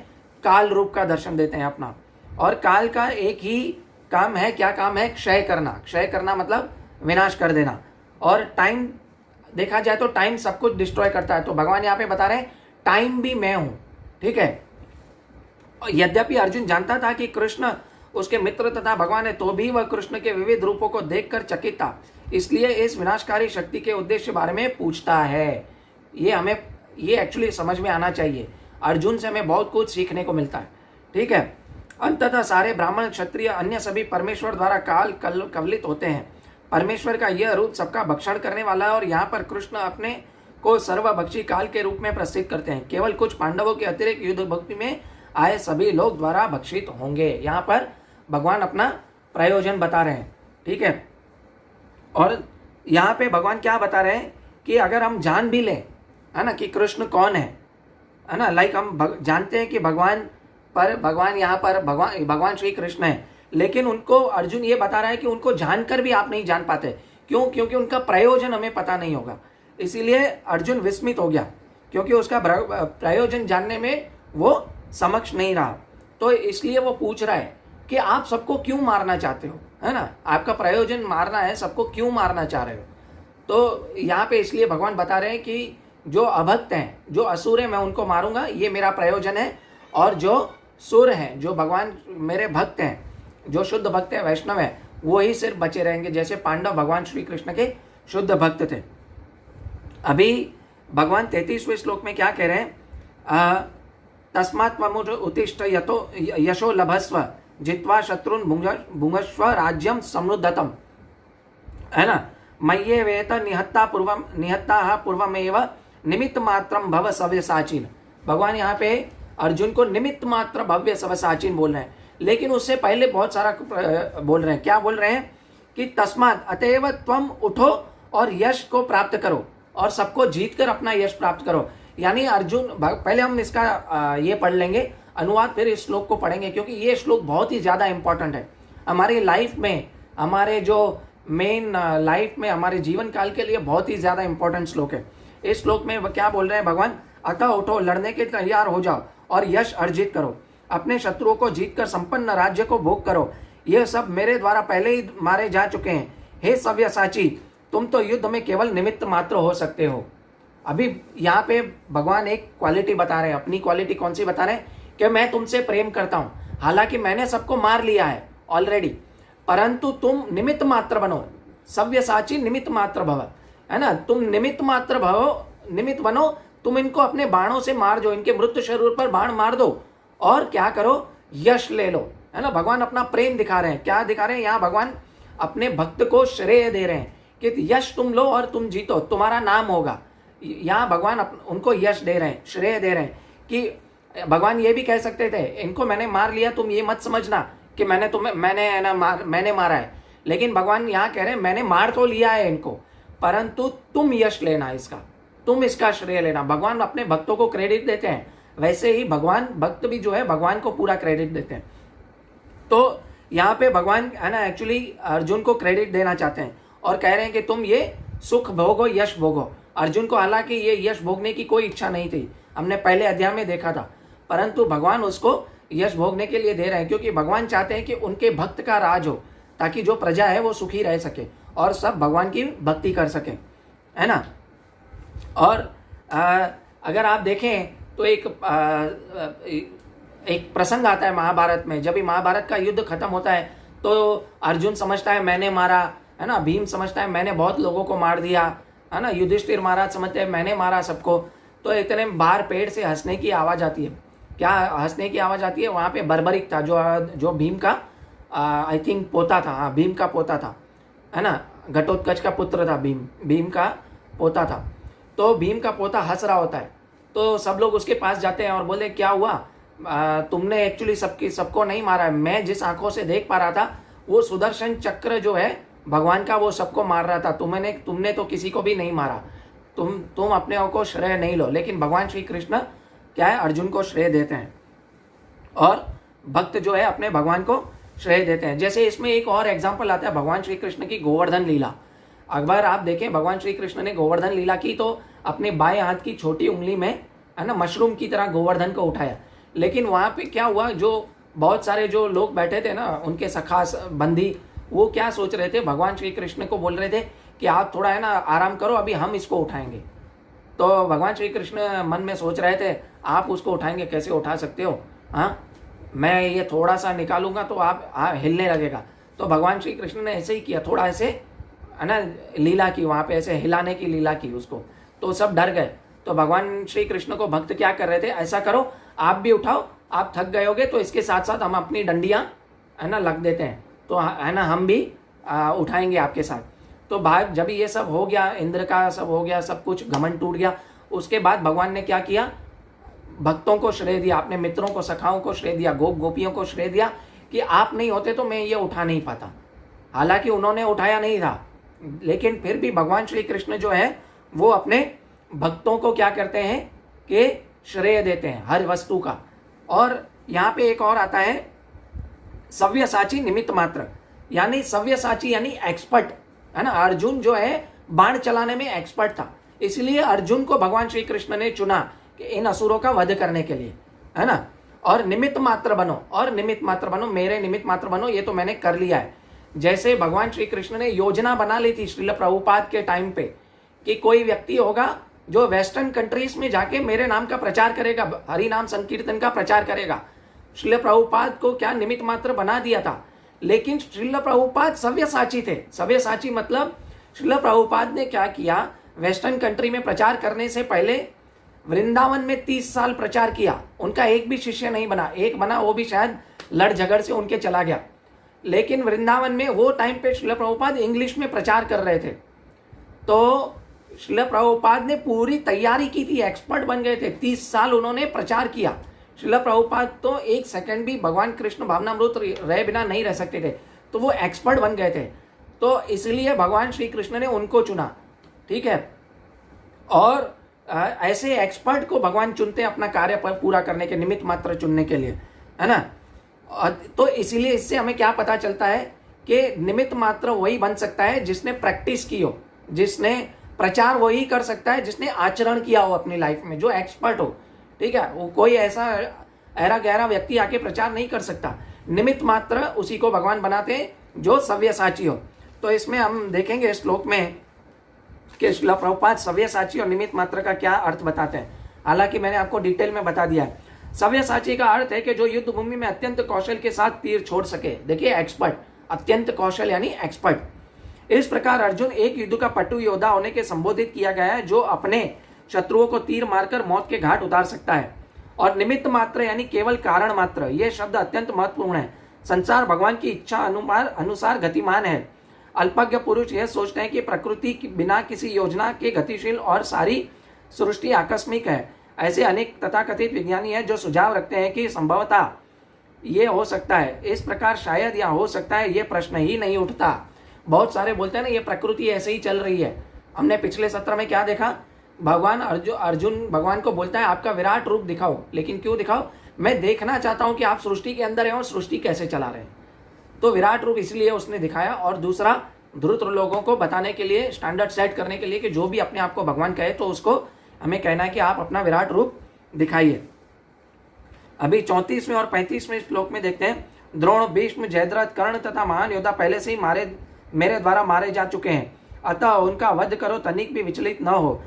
[SPEAKER 1] काल रूप का दर्शन देते हैं अपना। और काल का एक ही काम है, क्या काम है, क्षय करना। क्षय करना मतलब विनाश कर देना। और टाइम देखा जाए तो टाइम सब कुछ डिस्ट्रॉय करता है। तो भगवान यहाँ पे बता रहे हैं टाइम भी मैं हूँ, ठीक है। यद्यपि अर्जुन जानता था कि कृष्ण उसके मित्र तथा भगवान है, तो भी वह कृष्ण के विविध रूपों को देखकर चकित था, इसलिए इस विनाशकारी शक्ति के उद्देश्य बारे में पूछता है। ये एक्चुअली समझ में आना चाहिए। अर्जुन से हमें बहुत कुछ सीखने को मिलता है, ठीक है। अंततः सारे ब्राह्मण, क्षत्रिय, अन्य सभी परमेश्वर द्वारा कवलित होते हैं। परमेश्वर का यह रूप सबका भक्षण करने वाला है, और यहाँ पर कृष्ण अपने को सर्वभक्षी काल के रूप में प्रस्तुत करते हैं। केवल कुछ पांडवों के अतिरिक्त युद्ध भक्ति में आए सभी लोग द्वारा भक्षित होंगे। यहाँ पर भगवान अपना प्रयोजन बता रहे हैं, ठीक है। और यहाँ पे भगवान क्या बता रहे हैं कि अगर हम जान भी लें, है ना, कि कृष्ण कौन है ना, लाइक हम जानते हैं कि भगवान यहाँ पर भगवान श्री कृष्ण है, लेकिन उनको अर्जुन ये बता रहा है कि उनको जानकर भी आप नहीं जान पाते। क्यों? क्योंकि उनका प्रयोजन हमें पता नहीं होगा। इसीलिए अर्जुन विस्मित हो गया, क्योंकि उसका प्रयोजन जानने में वो समक्ष नहीं रहा। तो इसलिए वो पूछ रहा है कि आप सबको क्यों मारना चाहते हो, है ना, आपका प्रयोजन मारना है, सबको क्यों मारना चाह रहे हो। तो यहाँ पे इसलिए भगवान बता रहे हैं कि जो अभक्त हैं, जो असुर हैं, मैं उनको मारूंगा, ये मेरा प्रयोजन है। और जो सुर हैं, जो भगवान मेरे भक्त हैं, जो शुद्ध भक्त है, वैष्णव है, वो ही सिर्फ बचे रहेंगे। जैसे पांडव भगवान श्री कृष्ण के शुद्ध भक्त थे। अभी भगवान 33वें श्लोक में क्या कह रहे हैं, तस्मात् त्वमुज उत्तिष्ठ यशो लभस्व जित्वा शत्रुन भुंगस्व राज्यम समृद्धतम, है ना, मय्ये वेत निहत्ता पूर्वमेव निमित्त मात्रम भव सव्यसाचिन। भगवान यहाँ पे अर्जुन को निमित्त मात्र भव्य सव्यसाचिन बोल रहे हैं, लेकिन उससे पहले बहुत सारा बोल रहे हैं। क्या बोल रहे हैं कि तस्मात् अतएव त्वम उठो और यश को प्राप्त करो, और सबको जीतकर अपना यश प्राप्त करो। यानी अर्जुन, पहले हम इसका ये पढ़ लेंगे अनुवाद, फिर इस श्लोक को पढ़ेंगे, क्योंकि ये श्लोक बहुत ही ज़्यादा इंपॉर्टेंट है हमारी लाइफ में, हमारे जो मेन लाइफ में, हमारे जीवन काल के लिए बहुत ही ज़्यादा इंपॉर्टेंट श्लोक है। इस श्लोक में क्या बोल रहे हैं भगवान, अतः उठो, लड़ने के तैयार हो जाओ और यश अर्जित करो, अपने शत्रुओं को जीतकर संपन्न राज्य को भोग करो। यह सब मेरे द्वारा पहले ही मारे जा चुके हैं। हे सव्यसाची, तुम तो युद्ध में केवल निमित्त मात्र हो सकते हो। अभी यहाँ पे भगवान एक क्वालिटी बता रहे हैं, अपनी क्वालिटी कौन सी बता रहे हैं, कि मैं तुमसे प्रेम करता हूँ, हालांकि मैंने सबको मार लिया है ऑलरेडी, परंतु तुम निमित्त मात्र बनो, सव्यसाची निमित्त मात्र भव, है ना, तुम निमित्त मात्र भव, निमित्त बनो, तुम इनको अपने बाणों से मार दो, इनके मृत शरीर पर बाण मार दो, और क्या करो, यश ले लो, है ना। भगवान अपना प्रेम दिखा रहे हैं। क्या दिखा रहे हैं यहाँ, भगवान अपने भक्त को श्रेय दे रहे हैं कि यश तुम लो और तुम जीतो, तुम्हारा नाम होगा। यहाँ भगवान उनको यश दे रहे हैं, श्रेय दे रहे हैं। कि भगवान ये भी कह सकते थे, इनको मैंने मार लिया, तुम ये मत समझना कि मैंने मारा है, लेकिन भगवान यहाँ कह रहे हैं मैंने मार तो लिया है इनको, परंतु तुम यश लेना, तुम इसका श्रेय लेना। भगवान अपने भक्तों को क्रेडिट देते हैं, वैसे ही भगवान भक्त भी जो है भगवान को पूरा क्रेडिट देते हैं। तो यहाँ पे भगवान, है ना, एक्चुअली अर्जुन को क्रेडिट देना चाहते हैं और कह रहे हैं कि तुम ये सुख भोगो, यश भोगो। अर्जुन को हालांकि ये यश भोगने की कोई इच्छा नहीं थी, हमने पहले अध्याय में देखा था, परंतु भगवान उसको यश भोगने के लिए दे रहे हैं, क्योंकि भगवान चाहते हैं कि उनके भक्त का राज हो, ताकि जो प्रजा है वो सुखी रह सके और सब भगवान की भक्ति कर सके, है ना। और अगर आप देखें तो एक एक प्रसंग आता है महाभारत में, जब भी महाभारत का युद्ध खत्म होता है तो अर्जुन समझता है मैंने मारा, है ना, भीम समझता है मैंने बहुत लोगों को मार दिया, है ना, युधिष्ठिर महाराज समझते हैं मैंने मारा सबको। तो इतने बाहर पेड़ से हंसने की आवाज़ आती है। क्या हंसने की आवाज़ आती है? वहाँ पे बर्बरिक था जो भीम का आई थिंक पोता था, हाँ भीम का पोता था, है ना, घटोत्कच का पुत्र था भीम का पोता था। तो भीम का पोता हंस रहा होता है, तो सब लोग उसके पास जाते हैं और बोले क्या हुआ, तुमने एक्चुअली सबको नहीं मारा है, मैं जिस आंखों से देख पा रहा था वो सुदर्शन चक्र जो है भगवान का, वो सबको मार रहा था, तुमने तो किसी को भी नहीं मारा, तुम अपने को श्रेय नहीं लो। लेकिन भगवान श्री कृष्ण क्या है, अर्जुन को श्रेय देते हैं और भक्त जो है अपने भगवान को श्रेय देते हैं। जैसे इसमें एक और एग्जाम्पल आता है भगवान श्री कृष्ण की गोवर्धन लीला। अगर आप देखें भगवान श्री कृष्ण ने गोवर्धन लीला की तो अपने बाएं हाथ की छोटी उंगली में, है ना, मशरूम की तरह गोवर्धन को उठाया। लेकिन वहाँ पे क्या हुआ, जो बहुत सारे जो लोग बैठे थे ना, उनके सखा बंदी, वो क्या सोच रहे थे, भगवान श्री कृष्ण को बोल रहे थे कि आप थोड़ा, है ना, आराम करो, अभी हम इसको उठाएंगे। तो भगवान श्री कृष्ण मन में सोच रहे थे आप उसको उठाएंगे, कैसे उठा सकते हो, हाँ, मैं ये थोड़ा सा निकालूंगा तो आप हिलने लगेगा। तो भगवान श्री कृष्ण ने ऐसे ही किया, थोड़ा ऐसे, है ना, लीला की, वहाँ पे ऐसे हिलाने की लीला की उसको, तो सब डर गए। तो भगवान श्री कृष्ण को भक्त क्या कर रहे थे, ऐसा करो आप भी उठाओ, आप थक गए होगे तो इसके साथ साथ हम अपनी डंडियाँ, है ना, लग देते हैं, तो है ना हम भी उठाएंगे आपके साथ। तो भाई जब ये सब हो गया, इंद्र का सब हो गया, सब कुछ घमंड टूट गया, उसके बाद भगवान ने क्या किया, भक्तों को श्रेय दिया, अपने मित्रों को, सखाओं को श्रेय दिया, गोपियों को श्रेय दिया कि आप नहीं होते तो मैं ये उठा नहीं पाता। हालांकि उन्होंने उठाया नहीं था, लेकिन फिर भी भगवान श्री कृष्ण जो है वो अपने भक्तों को क्या करते हैं कि श्रेय देते हैं हर वस्तु का। और यहाँ पे एक और आता है सव्यसाची निमित्त मात्र, यानी सव्यसाची यानी एक्सपर्ट, है ना। अर्जुन जो है बाण चलाने में एक्सपर्ट था, इसलिए अर्जुन को भगवान श्री कृष्ण ने चुना कि इन असुरों का वध करने के लिए, है ना। और निमित्त मात्र बनो, और निमित्त मात्र बनो, मेरे निमित्त मात्र बनो, ये तो मैंने कर लिया है। जैसे भगवान श्री कृष्ण ने योजना बना ली थी श्रील प्रभुपाद के टाइम पे कि कोई व्यक्ति होगा जो वेस्टर्न कंट्रीज में जाके मेरे नाम का प्रचार करेगा, हरि नाम संकीर्तन का प्रचार करेगा। श्रील प्रभुपाद को क्या निमित्त मात्र बना दिया था, लेकिन श्रील प्रभुपाद सव्यसाची थे। सव्यसाची मतलब श्रील प्रभुपाद ने क्या किया, वेस्टर्न कंट्री में प्रचार करने से पहले वृंदावन में 30 साल प्रचार किया, उनका एक भी शिष्य नहीं बना, एक बना वो भी शायद लड़ झगड़ से उनके चला गया। लेकिन वृंदावन में वो टाइम पे श्रील प्रभुपाद इंग्लिश में प्रचार कर रहे थे, तो श्रील प्रभुपाद ने पूरी तैयारी की थी, एक्सपर्ट बन गए थे, 30 साल उन्होंने प्रचार किया। श्रील प्रभुपाद तो एक सेकंड भी भगवान कृष्ण भावनामृत रहे बिना नहीं रह सकते थे, तो वो एक्सपर्ट बन गए थे, तो इसलिए भगवान श्री कृष्ण ने उनको चुना, ठीक है। और ऐसे एक्सपर्ट को भगवान चुनते हैं अपना कार्य पूरा करने के, निमित्त मात्र चुनने के लिए, है ना। तो इसीलिए इससे हमें क्या पता चलता है कि निमित्त मात्र वही बन सकता है जिसने प्रैक्टिस की हो, जिसने प्रचार वही कर सकता है जिसने आचरण किया हो अपनी लाइफ में, जो एक्सपर्ट हो, ठीक है। वो कोई ऐसा ऐरा गहरा व्यक्ति आके प्रचार नहीं कर सकता, निमित्त मात्र उसी को भगवान बनाते हैं जो सव्यसाची हो। तो इसमें हम देखेंगे श्लोक में कि श्रील प्रभुपाद सव्यसाची और निमित्त मात्र का क्या अर्थ बताते हैं। हालांकि मैंने आपको डिटेल में बता दिया है। सव्यसाची का अर्थ है कि जो युद्ध भूमि में अत्यंत कौशल के साथ तीर छोड़ सके। देखिए एक्सपर्ट, अत्यंत कौशल यानी एक्सपर्ट। इस प्रकार अर्जुन एक युद्ध का पटु योद्धा होने के संबोधित किया गया है, जो अपने शत्रुओं को तीर मारकर मौत के घाट उतार सकता है। और निमित्त मात्र यानी केवल कारण मात्र, यह शब्द अत्यंत महत्वपूर्ण है। संसार भगवान की इच्छा अनुसार गतिमान है। अल्पज्ञ पुरुष यह सोचते हैं कि प्रकृति बिना किसी योजना के गतिशील और सारी सृष्टि आकस्मिक है। ऐसे अनेक तथाकथित विज्ञानी हैं जो सुझाव रखते हैं कि संभवतः ये हो सकता है, इस प्रकार शायद या हो सकता है, ये प्रश्न ही नहीं उठता। बहुत सारे बोलते हैं ना ये प्रकृति ऐसे ही चल रही है। हमने पिछले सत्र में क्या देखा, भगवान अर्जुन भगवान को बोलता है आपका विराट रूप दिखाओ। लेकिन क्यों दिखाओ, मैं देखना चाहता हूं कि आप सृष्टि के अंदर हैं और सृष्टि कैसे चला रहे हैं। तो विराट रूप इसलिए उसने दिखाया। और दूसरा, ध्रुत लोगों को बताने के लिए, स्टैंडर्ड सेट करने के लिए कि जो भी अपने आप को भगवान कहे तो उसको हमें कहना है कि आप अपना विराट रूप दिखाइए। अभी 34वें और 35वें श्लोक में देखते हैं, द्रोण, भीष्म, जयद्रथ, कर्ण तथा महान योद्धा पहले से ही मेरे द्वारा मारे जा चुके हैं, अतः उनका वध करो, तनिक भी विचलित न हो।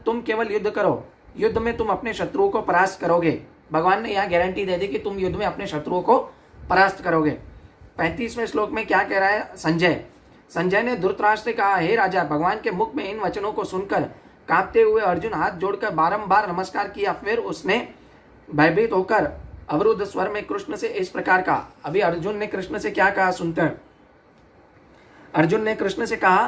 [SPEAKER 1] तुम केवल युद्ध करो, युद्ध में तुम अपने शत्रुओं को परास्त करोगे। भगवान ने यहाँ गारंटी दे दी कि तुम युद्ध में अपने शत्रुओं को परास्त करोगे। 35वें श्लोक में क्या कह रहा है संजय ने धृतराष्ट्र से कहा, हे राजा, भगवान के मुख में इन वचनों को सुनकर कांपते हुए अर्जुन हाथ जोड़कर बारंबार नमस्कार किया। फिर उसने भयभीत होकर अवरुद्ध स्वर में कृष्ण से इस प्रकार कहा। अभी अर्जुन ने कृष्ण से क्या कहा सुनते हैं। अर्जुन ने कृष्ण से कहा,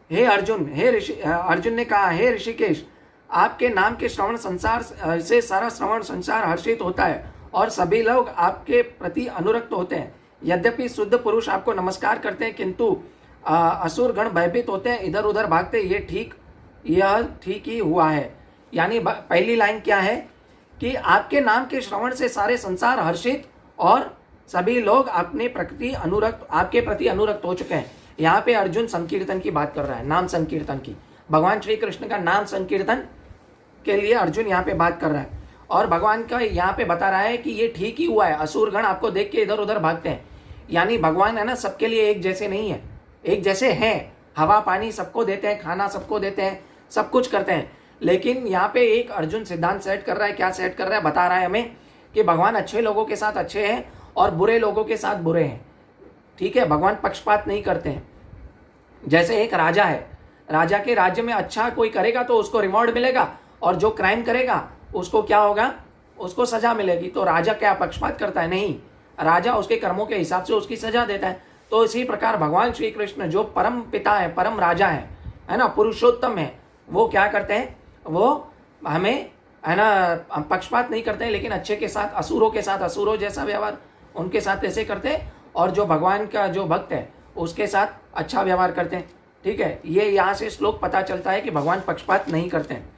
[SPEAKER 1] अर्जुन ने कहा, हे ऋषिकेश, आपके नाम के श्रवण संसार से सारा श्रवण संसार हर्षित होता है और सभी लोग आपके प्रति अनुरक्त होते हैं। यद्यपि शुद्ध पुरुष आपको नमस्कार करते हैं, किंतु असुर गण भयभीत होते हैं, इधर उधर भागते। यह ठीक ही हुआ है। यानी पहली लाइन क्या है कि आपके नाम के श्रवण से सारे संसार हर्षित और सभी लोग आपके प्रति अनुरक्त हो चुके हैं। यहाँ पे अर्जुन संकीर्तन की बात कर रहा है, नाम संकीर्तन की। भगवान श्री कृष्ण का नाम संकीर्तन के लिए अर्जुन यहाँ पे बात कर रहा है और भगवान का यहाँ पे बता रहा है कि ये ठीक ही हुआ है। असुरगण आपको देख के इधर उधर भागते हैं। यानी भगवान है ना, सबके लिए एक जैसे नहीं है, एक जैसे हैं। हवा पानी सबको देते हैं, खाना सबको देते हैं, सब कुछ करते हैं। लेकिन यहाँ पे एक अर्जुन सिद्धांत सेट कर रहा है। क्या सेट कर रहा है? बता रहा है हमें कि भगवान अच्छे लोगों के साथ अच्छे हैं और बुरे लोगों के साथ बुरे हैं। ठीक है, भगवान पक्षपात नहीं करते हैं। जैसे एक राजा है, राजा के राज्य में अच्छा कोई करेगा तो उसको रिवॉर्ड मिलेगा और जो क्राइम करेगा उसको क्या होगा? उसको सजा मिलेगी। तो राजा क्या पक्षपात करता है? नहीं, राजा उसके कर्मों के हिसाब से उसकी सजा देता है। तो इसी प्रकार भगवान श्री कृष्ण जो परम पिता है, परम राजा है ना, पुरुषोत्तम है, वो क्या करते हैं? वो हमें है ना पक्षपात नहीं करते हैं, लेकिन अच्छे के साथ असुरों के साथ असुरों जैसा व्यवहार उनके साथ ऐसे करते हैं और जो भगवान का जो भक्त है उसके साथ अच्छा व्यवहार करते हैं। ठीक है, ये यहाँ से श्लोक पता चलता है कि भगवान पक्षपात नहीं करते हैं।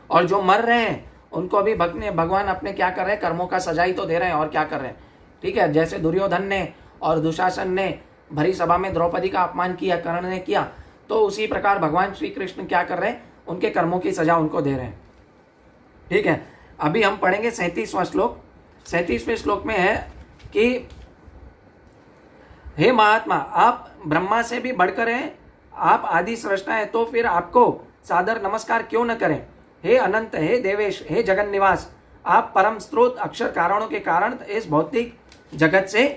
[SPEAKER 1] और जो मर रहे हैं उनको भी भगवान अपने क्या कर रहे हैं? कर्मों का सजा ही तो दे रहे हैं और क्या कर रहे हैं। ठीक है, जैसे दुर्योधन ने और दुशासन ने भरी सभा में द्रौपदी का अपमान किया, कर्ण ने किया, तो उसी प्रकार भगवान श्री कृष्ण क्या कर रहे हैं? उनके कर्मों की सजा उनको दे रहे हैं। ठीक है, अभी हम पढ़ेंगे 37वां श्लोक। 37वें श्लोक में है कि हे महात्मा, आप ब्रह्मा से भी बढ़कर हैं, आप आदि सृष्टा हैं, तो फिर आपको सादर नमस्कार क्यों न करें? हे अनंत, हे देवेश, हे जगन निवास, आप परम स्रोत अक्षर कारणों के कारण इस भौतिक जगत से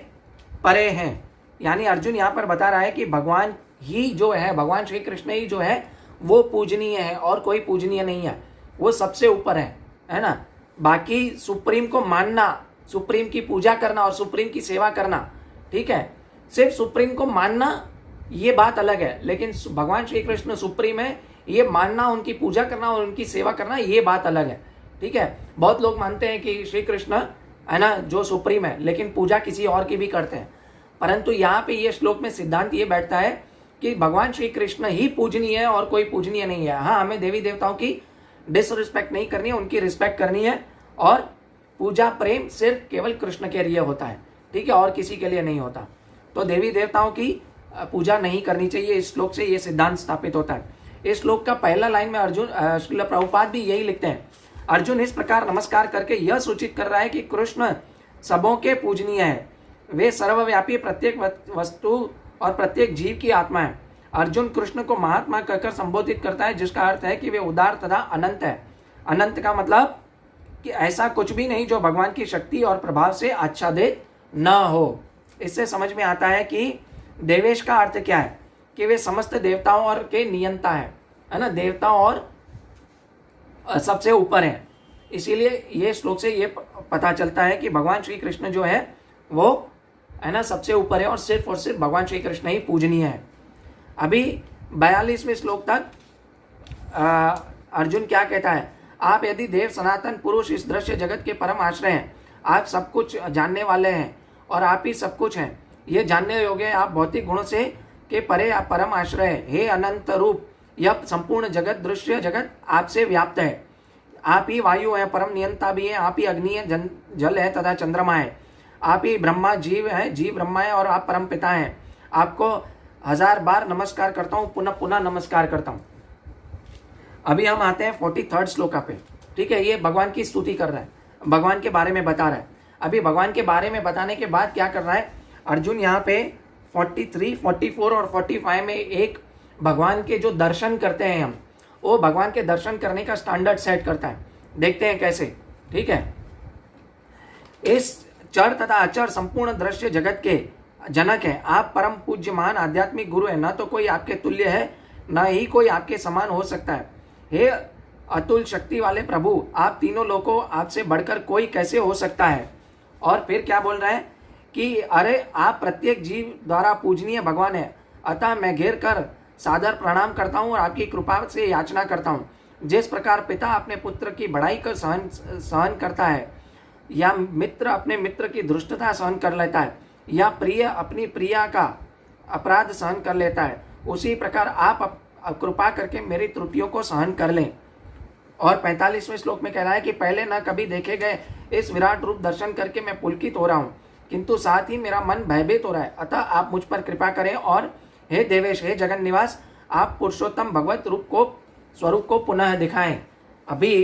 [SPEAKER 1] परे हैं। यानी अर्जुन यहाँ पर बता रहा है कि भगवान ही जो है, भगवान श्री कृष्ण ही जो है वो पूजनीय है और कोई पूजनीय नहीं है। वो सबसे ऊपर है ना। बाकी सुप्रीम को मानना, सुप्रीम की पूजा करना और सुप्रीम की सेवा करना, ठीक है, सिर्फ सुप्रीम को मानना ये बात अलग है, लेकिन भगवान श्री कृष्ण सुप्रीम है ये मानना, उनकी पूजा करना और उनकी सेवा करना ये बात अलग है। ठीक है, बहुत लोग मानते हैं कि श्री कृष्ण है ना जो सुप्रीम है, लेकिन पूजा किसी और की भी करते हैं। परंतु यहाँ पे ये श्लोक में सिद्धांत ये बैठता है कि भगवान श्री कृष्ण ही पूजनीय है और कोई पूजनीय नहीं है। हाँ, हमें देवी देवताओं की डिसरिस्पेक्ट नहीं करनी है, उनकी रिस्पेक्ट करनी है और पूजा प्रेम सिर्फ केवल कृष्ण के लिए होता है। ठीक है, और किसी के लिए नहीं होता। तो देवी देवताओं की पूजा नहीं करनी चाहिए। इस श्लोक से ये सिद्धांत स्थापित होता है। इस श्लोक का पहला लाइन में अर्जुन श्रील प्रभुपाद भी यही लिखते हैं। अर्जुन इस प्रकार नमस्कार करके यह सूचित कर रहा है कि कृष्ण सबों के पूजनीय है। वे सर्वव्यापी प्रत्येक वस्तु और प्रत्येक जीव की आत्मा है। अर्जुन कृष्ण को महात्मा कहकर संबोधित करता है, जिसका अर्थ है कि वे उदार तथा अनंत है। अनंत का मतलब कि ऐसा कुछ भी नहीं जो भगवान की शक्ति और प्रभाव से आच्छादित न हो। इससे समझ में आता है कि देवेश का अर्थ क्या है कि वे समस्त देवताओं और के नियंता है ना, देवताओं और सबसे ऊपर है। इसीलिए ये श्लोक से ये पता चलता है कि भगवान श्री कृष्ण जो है वो है ना सबसे ऊपर है और सिर्फ भगवान श्री कृष्ण ही पूजनीय है। अभी 42वें श्लोक तक अर्जुन क्या कहता है? आप यदि देव सनातन पुरुष इस दृश्य जगत के परम आश्रय हैं, आप सब कुछ जानने वाले हैं और आप ही सब कुछ हैं, ये जानने योग्य है। आप भौतिक गुणों से के परे आप परम आश्रय है। हे अनंत रूप, यह संपूर्ण जगत दृश्य जगत आपसे व्याप्त है। आप ही वायु है, परम नियंता भी है। आप ही अग्नि है, जल है तथा चंद्रमा है। आप ही ब्रह्मा जीव है, जीव ब्रह्मा है और आप परम पिता हैं। आपको 1000 बार नमस्कार करता हूँ, पुनः पुनः नमस्कार करता हूँ। अभी हम आते हैं 43rd श्लोका पे। ठीक है, ये भगवान की स्तुति कर रहा है, भगवान के बारे में बता रहा है। अभी भगवान के बारे में बताने के बाद क्या कर रहा है अर्जुन? यहाँ पे 43, 44 और 45 में एक भगवान के जो दर्शन करते हैं हम, वो भगवान के दर्शन करने का स्टैंडर्ड सेट करता है। देखते हैं कैसे। ठीक है, इस चर तथा अचर संपूर्ण दृश्य जगत के जनक हैं। आप परम पूज्य महान आध्यात्मिक गुरु हैं, न तो कोई आपके तुल्य है न ही कोई आपके समान हो सकता है। हे अतुल शक्ति वाले प्रभु, आप तीनों लोगों आपसे बढ़कर कोई कैसे हो सकता है। और फिर क्या बोल रहा है कि अरे आप प्रत्येक जीव द्वारा पूजनीय भगवान है, अतः मैं घेर कर सादर प्रणाम करता हूँ और आपकी कृपा से याचना करता हूँ। जिस प्रकार पिता अपने पुत्र की बढ़ाई कर सहन करता है, या मित्र अपने मित्र की धृष्टता सहन कर लेता है, या प्रिय अपनी प्रिया का अपराध सहन कर लेता है, उसी प्रकार आप कृपा करके मेरी त्रुटियों को सहन कर लें। और 45वें श्लोक में कह रहा है कि पहले न कभी देखे गए इस विराट रूप दर्शन करके मैं पुलकित हो रहा हूँ, किंतु साथ ही मेरा मन भयभीत हो रहा है। अतः आप मुझ पर कृपा करें और हे देवेश, हे जगन निवास, आप पुरुषोत्तम भगवत स्वरूप को पुनः दिखाएं। अभी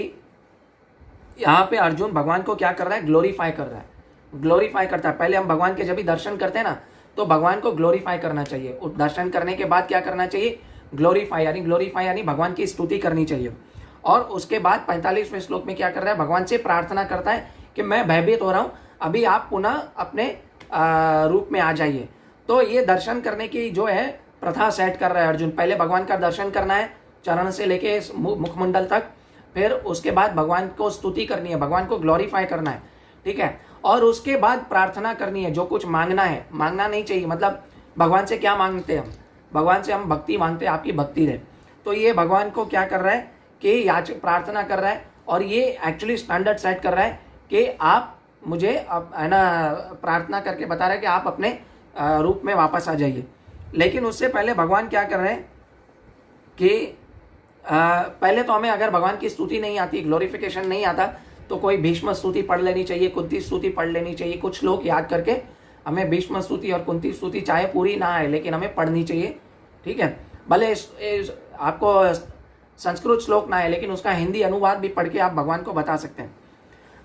[SPEAKER 1] यहाँ पे अर्जुन भगवान को क्या कर रहा है? ग्लोरीफाई कर रहा है, ग्लोरीफाई करता है। पहले हम भगवान के जब भी दर्शन करते हैं ना, तो भगवान को ग्लोरीफाई करना चाहिए। दर्शन करने के बाद क्या करना चाहिए? ग्लोरीफाई यानी भगवान की स्तुति करनी चाहिए। और उसके बाद 45वें श्लोक में क्या कर रहा है? भगवान से प्रार्थना करता है कि मैं भयभीत हो रहा हूँ, अभी आप पुनः अपने रूप में आ जाइए। तो ये दर्शन करने की जो है प्रथा सेट कर रहा है अर्जुन। पहले भगवान का दर्शन करना है चरण से लेके मुखमंडल तक, फिर उसके बाद भगवान को स्तुति करनी है, भगवान को ग्लोरीफाई करना है, ठीक है। और उसके बाद प्रार्थना करनी है, जो कुछ मांगना है। मांगना नहीं चाहिए, मतलब भगवान से क्या मांगते हैं हम? भगवान से हम भक्ति मांगते हैं, आपकी भक्ति दे। तो ये भगवान को क्या कर रहा है कि प्रार्थना कर रहा है, और ये एक्चुअली स्टैंडर्ड सेट कर रहा है कि आप मुझे है ना प्रार्थना करके बता रहे हैं कि आप अपने रूप में वापस आ जाइए। लेकिन उससे पहले भगवान क्या कर रहे हैं कि पहले तो हमें अगर भगवान की स्तुति नहीं आती, ग्लोरिफिकेशन नहीं आता, तो कोई भीष्म स्तुति पढ़ लेनी चाहिए, कुंती स्तुति पढ़ लेनी चाहिए। कुछ लोग याद करके हमें भीष्म स्तुति और कुंती स्तुति चाहे पूरी ना आए, लेकिन हमें पढ़नी चाहिए, ठीक है। भले आपको संस्कृत श्लोक ना आए, लेकिन उसका हिंदी अनुवाद भी पढ़ के आप भगवान को बता सकते हैं।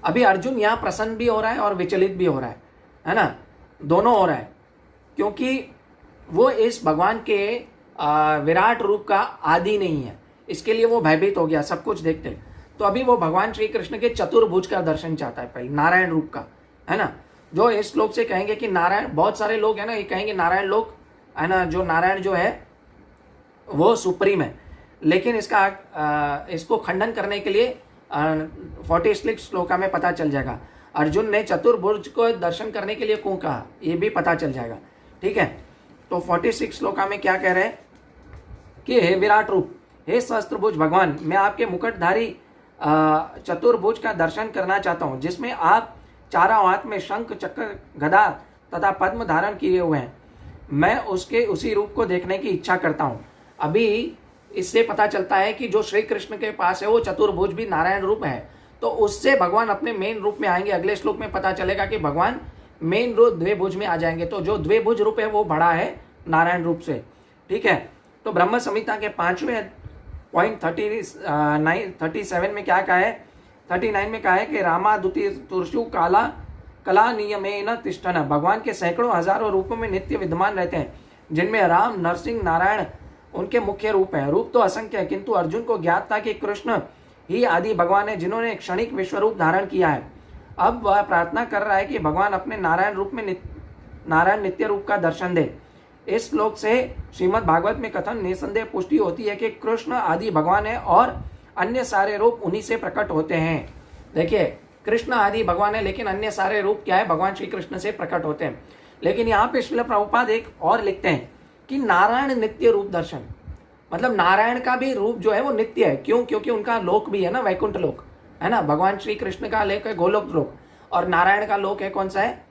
[SPEAKER 1] अभी अर्जुन यहाँ प्रसन्न भी हो रहा है और विचलित भी हो रहा है ना, दोनों हो रहा है, क्योंकि वो इस भगवान के विराट रूप का आदि नहीं है, इसके लिए वो भयभीत हो गया सब कुछ देखते। तो अभी वो भगवान श्री कृष्ण के चतुर्भुज का दर्शन चाहता है, पहले नारायण रूप का, है ना। जो इस श्लोक से कहेंगे कि नारायण, बहुत सारे लोग है ना ये कहेंगे नारायण लोक, है ना, जो नारायण जो है वो सुप्रीम है। लेकिन इसको खंडन करने के लिए 46 श्लोका में पता चल जाएगा अर्जुन ने चतुर्भुज को दर्शन करने के लिए क्यों कहा, ये भी पता चल जाएगा, ठीक है। तो 46 श्लोका में क्या कह रहे हैं कि हे विराट रूप, हे सहस्त्रभुज भगवान, मैं आपके मुकुटधारी चतुर्भुज का दर्शन करना चाहता हूँ, जिसमें आप चारों हाथ में शंख, चक्र, गदा तथा पद्म धारण किए हुए हैं। मैं उसी रूप को देखने की इच्छा करता हूँ। अभी इससे पता चलता है कि जो श्री कृष्ण के पास है वो चतुर्भुज भी नारायण रूप है, तो उससे भगवान अपने मेन रूप में आएंगे। अगले श्लोक में पता चलेगा कि भगवान मेन रूप द्विभुज में आ जाएंगे। तो जो द्विभुज रूप है वो बड़ा है नारायण रूप से, ठीक है। तो ब्रह्म संहिता के 5वें पॉइंट 37 में क्या कहा है, 39 में कहा है कि रामादुति तुर्षु कला नियमेन तिष्ठन। भगवान के सैकड़ों हजारों रूपों में नित्य विद्यमान रहते हैं, जिनमें राम, नरसिंह, नारायण उनके मुख्य रूप हैं। रूप तो असंख्य है, किंतु अर्जुन को ज्ञात था कि कृष्ण ही आदि भगवान है, जिन्होंने क्षणिक विश्व रूप धारण किया है। अब वह प्रार्थना कर रहा है कि भगवान अपने नारायण रूप में नारायण नित्य रूप का दर्शन दे। इस श्लोक से श्रीमद् भागवत में कथन निसंदेह पुष्टि होती है कि कृष्ण आदि भगवान है और अन्य सारे रूप उन्हीं से प्रकट होते हैं। देखिए, कृष्ण आदि भगवान है, लेकिन अन्य सारे रूप क्या है, भगवान श्री कृष्ण से प्रकट होते हैं। लेकिन यहाँ पे श्रील प्रभुपाद एक और लिखते हैं कि नारायण नित्य रूप दर्शन, मतलब नारायण का भी रूप जो है वो नित्य है। क्यों? क्योंकि उनका लोक भी है ना, वैकुंठ लोक है ना। भगवान श्री कृष्ण का लोक है गोलोक लोक, और नारायण का लोक है कौन सा है,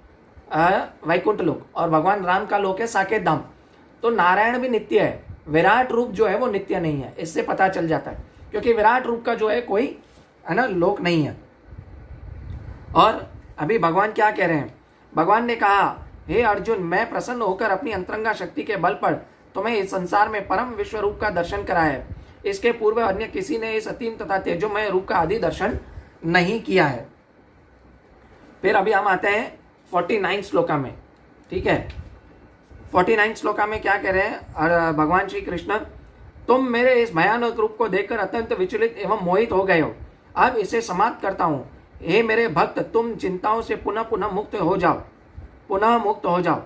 [SPEAKER 1] वैकुंठ लोक, और भगवान राम का लोक है साकेत धाम। तो नारायण भी नित्य है, विराट रूप जो है वो नित्य नहीं है। इससे पता चल जाता है, क्योंकि विराट रूप का जो है कोई है ना लोक नहीं है। और अभी भगवान क्या कह रहे हैं, भगवान ने कहा, हे अर्जुन, मैं प्रसन्न होकर अपनी अंतरंगा शक्ति के बल पर तुम्हें इस संसार में परम विश्व रूप का दर्शन कराया है। इसके पूर्व अन्य किसी ने इस अतीम तथा तेजोमय रूप का आदि दर्शन नहीं किया है। फिर अभी हम आते हैं 49 श्लोका में, ठीक है। 49 श्लोका में क्या कह रहे हैं भगवान श्री कृष्ण, तुम मेरे इस भयानक रूप को देखकर अत्यंत विचलित एवं मोहित हो गए हो। अब इसे समाप्त करता हूँ। हे मेरे भक्त, तुम चिंताओं से पुनः पुनः मुक्त हो जाओ, पुनः मुक्त हो जाओ।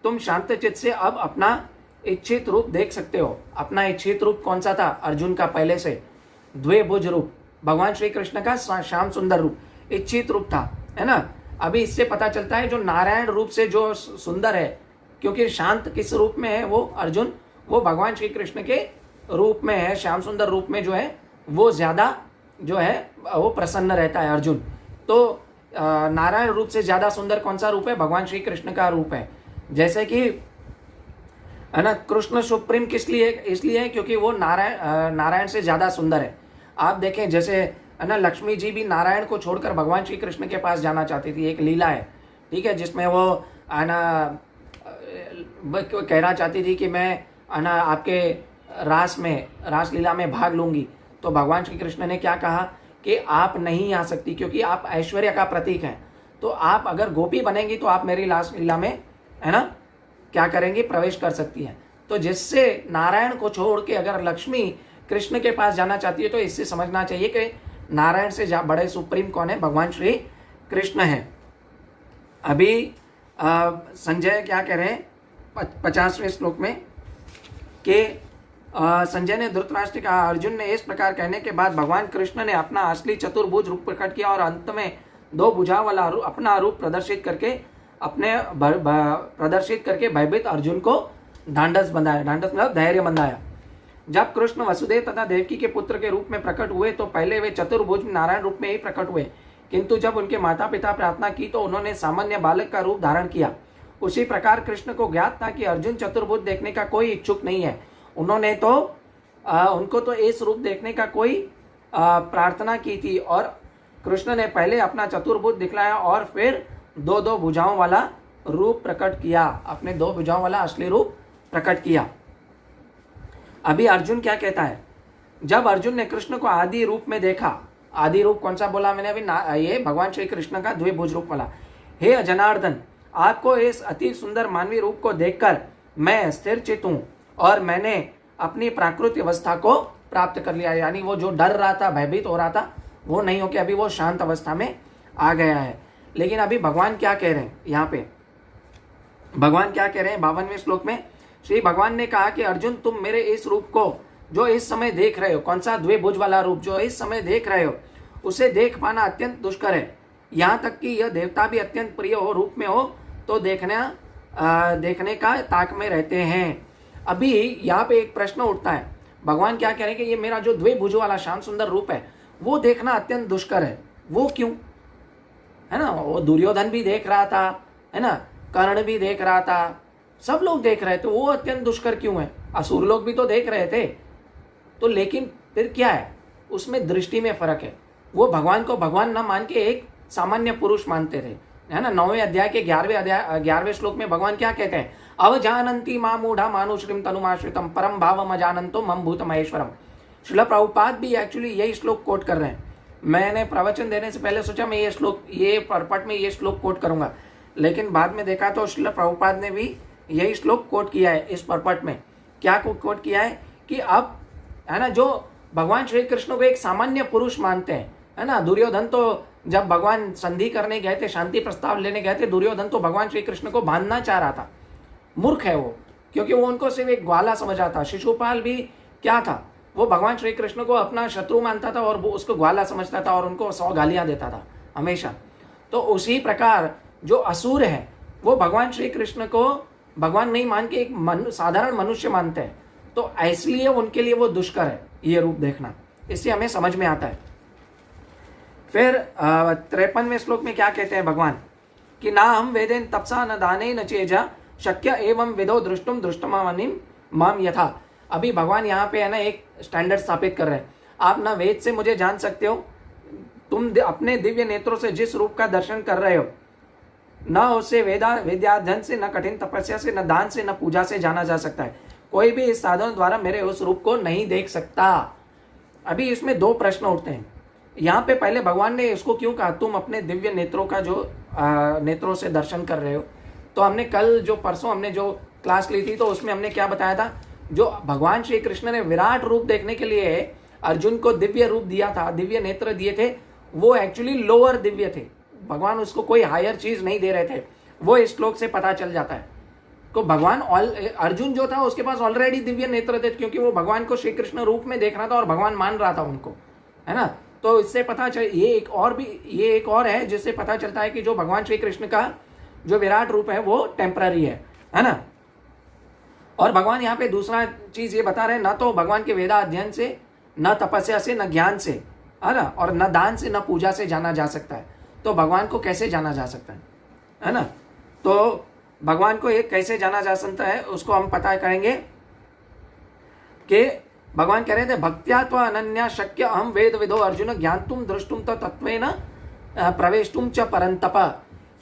[SPEAKER 1] तुम शांत चित्त से अब अपना इच्छित रूप देख सकते हो। अपना इच्छित रूप कौन सा था? अर्जुन का पहले से द्विभुज रूप, भगवान श्री कृष्ण का श्याम सुंदर रूप इच्छित रूप था, है ना। अभी इससे पता चलता है जो नारायण रूप से जो सुंदर है, क्योंकि शांत किस रूप में है वो अर्जुन, वो भगवान श्री कृष्ण के रूप में है, श्याम सुंदर रूप में जो है वो ज्यादा जो है वो प्रसन्न रहता है अर्जुन। तो नारायण रूप से ज्यादा सुंदर कौन सा रूप है? भगवान श्री कृष्ण का रूप है। जैसे कि है ना, कृष्ण सुप्रीम किस लिए? इसलिए है क्योंकि वो नारायण से ज्यादा सुंदर है। आप देखें जैसे है ना, लक्ष्मी जी भी नारायण को छोड़कर भगवान श्री कृष्ण के पास जाना चाहती थी। एक लीला है, ठीक है, जिसमें वो है ना कहना चाहती थी कि मैं है ना आपके रासलीला में भाग लूंगी। तो भगवान श्री कृष्ण ने क्या कहा कि आप नहीं आ सकती, क्योंकि आप ऐश्वर्य का प्रतीक हैं। तो आप अगर गोपी बनेंगी तो आप मेरी रासलीला में है ना क्या करेंगी? प्रवेश कर सकती हैं। तो जिससे नारायण को छोड़ के अगर लक्ष्मी कृष्ण के पास जाना चाहती है, तो इससे समझना चाहिए कि नारायण से बड़े सुप्रीम कौन है? भगवान श्री कृष्ण है। अभी संजय क्या कह रहे हैं 50वें श्लोक में कि संजय ने धृतराष्ट्र का अर्जुन ने इस प्रकार कहने के बाद भगवान कृष्ण ने अपना असली चतुर्भुज रूप प्रकट किया और अंत में 2 भुजा वाला अपना रूप प्रदर्शित करके भयभीत अर्जुन को ढांढस बंधाया। ढांढस मतलब धैर्य बंधाया। जब कृष्ण वसुदेव तथा देवकी के पुत्र के रूप में प्रकट हुए तो पहले वे चतुर्भुज नारायण रूप में ही प्रकट हुए, किंतु जब उनके माता पिता प्रार्थना की तो उन्होंने सामान्य बालक का रूप धारण किया। उसी प्रकार कृष्ण को ज्ञात था कि अर्जुन चतुर्भुज देखने का कोई इच्छुक नहीं है। उन्होंने तो उनको तो इस रूप देखने का कोई प्रार्थना की थी, और कृष्ण ने पहले अपना चतुर्भुज दिखलाया और फिर 2 भुजाओं वाला रूप प्रकट किया, अपने 2 भुजाओं वाला असली रूप प्रकट किया। अभी अर्जुन क्या कहता है? जब अर्जुन ने कृष्ण को आदि रूप में देखा, आदि रूप कौन सा बोला मैंने अभी? ये भगवान श्री कृष्ण का द्विभुज रूप वाला। हे जनार्दन, आपको इस अति सुंदर मानवीय रूप को देखकर मैं स्थिर चित हूं और मैंने अपनी प्राकृतिक अवस्था को प्राप्त कर लिया। यानी वो जो डर रहा था, भयभीत हो रहा था, वो नहीं होकर अभी वो शांत अवस्था में आ गया है। लेकिन अभी भगवान क्या कह रहे हैं? यहाँ पे भगवान क्या कह रहे हैं 52वें श्लोक में? श्री भगवान ने कहा कि अर्जुन, तुम मेरे इस रूप को जो इस समय देख रहे हो, कौन सा? द्विभुज वाला रूप जो इस समय देख रहे हो, उसे देख पाना अत्यंत दुष्कर है। यहाँ तक कि यह देवता भी अत्यंत प्रिय हो रूप में हो तो देखने का ताक में रहते हैं। अभी यहाँ पे एक प्रश्न उठता है, भगवान क्या कह रहे हैं कि ये मेरा जो द्विभुज वाला श्याम सुंदर रूप है वो देखना अत्यंत दुष्कर है। वो क्यों? है ना, वो दुर्योधन भी देख रहा था, है ना, कर्ण भी देख रहा था, सब लोग देख रहे थे, वो अत्यंत दुष्कर क्यों है? असुर लोग भी तो देख रहे थे। तो लेकिन फिर क्या है, उसमें दृष्टि में फर्क है। वो भगवान को भगवान न मान के एक सामान्य पुरुष मानते थे, है ना। 9वें अध्याय के 11वें श्लोक में भगवान क्या कहते हैं? अवजानन्ति मां मूढ़ा मानुश्रीम तनुमाश्रितम परम भावम अजानन्तो मम भूत महेश्वरम। श्रील प्रभुपाद भी एक्चुअली यही श्लोक कोट कर रहे हैं। मैंने प्रवचन देने से पहले सोचा मैं ये परपट में ये श्लोक कोट करूंगा, लेकिन बाद में देखा तो श्रील प्रभुपाद ने भी यही श्लोक कोट किया है इस परपट में। क्या कोट किया है कि अब है ना, जो भगवान श्री कृष्ण को एक सामान्य पुरुष मानते हैं, है ना। दुर्योधन तो जब भगवान संधि करने गए थे, शांति प्रस्ताव लेने गए थे, दुर्योधन तो भगवान श्री कृष्ण को बांधना चाह रहा था। मूर्ख है वो, क्योंकि वो उनको सिर्फ एक ग्वाला समझा था। शिशुपाल भी क्या था, वो भगवान श्री कृष्ण को अपना शत्रु मानता था और वो उसको ग्वाला समझता था और उनको 100 गालियां देता था हमेशा। तो उसी प्रकार जो असुर है वो भगवान श्री कृष्ण को भगवान नहीं मान के एक साधारण मनुष्य मानते हैं, तो इसलिए उनके लिए वो दुष्कर है ये रूप देखना। इससे हमें समझ में आता है। फिर 53वें श्लोक में क्या कहते हैं भगवान कि ना हम वेदेन तपसा न दाने न चेजा शक्य एवं विदो दृष्टुम दृष्टमावनिम माम यथा। अभी भगवान यहाँ पे है ना एक स्टैंडर्ड स्थापित कर रहे हैं। आप ना वेद से मुझे जान सकते हो, तुम अपने दिव्य नेत्रों से जिस रूप का दर्शन कर रहे हो, न उसे विद्याधन से, न कठिन तपस्या से, न दान से, न पूजा से जाना जा सकता है। कोई भी इस साधन द्वारा मेरे उस रूप को नहीं देख सकता। अभी इसमें 2 प्रश्न उठते हैं। यहाँ पे पहले भगवान ने इसको क्यों कहा तुम अपने दिव्य नेत्रों का जो नेत्रों से दर्शन कर रहे हो? तो हमने परसों हमने जो क्लास ली थी तो उसमें हमने क्या बताया था, जो भगवान श्री कृष्ण ने विराट रूप देखने के लिए अर्जुन को दिव्य रूप दिया था, दिव्य नेत्र दिए थे, वो एक्चुअली लोअर दिव्य थे, भगवान उसको कोई हायर चीज नहीं दे रहे थे, वो इस श्लोक से पता चल जाता है। तो भगवान अर्जुन जो था उसके पास ऑलरेडी दिव्य नेत्र थे, क्योंकि वो भगवान को श्री कृष्ण रूप में देख रहा था और भगवान मान रहा था उनको, है ना। तो इससे पता चल, ये एक और है जिससे पता चलता है कि जो भगवान श्री कृष्ण का जो विराट रूप है वो टेम्पररी है ना। और भगवान यहाँ पे दूसरा चीज ये बता रहे हैं, ना तो भगवान के वेदा अध्ययन से, न तपस्या से, न ज्ञान से, है ना, और न दान से, न पूजा से जाना जा सकता है। तो भगवान को कैसे जाना जा सकता है ना। तो भगवान को एक कैसे जाना जा सकता है उसको हम पता करेंगे कि भगवान कह रहे थे भक्त्या त्वा अनन्या शक्य अहम वेद विदो अर्जुन ज्ञातुम दृष्टुम तो तत्वेन प्रवेशुम च परंतप।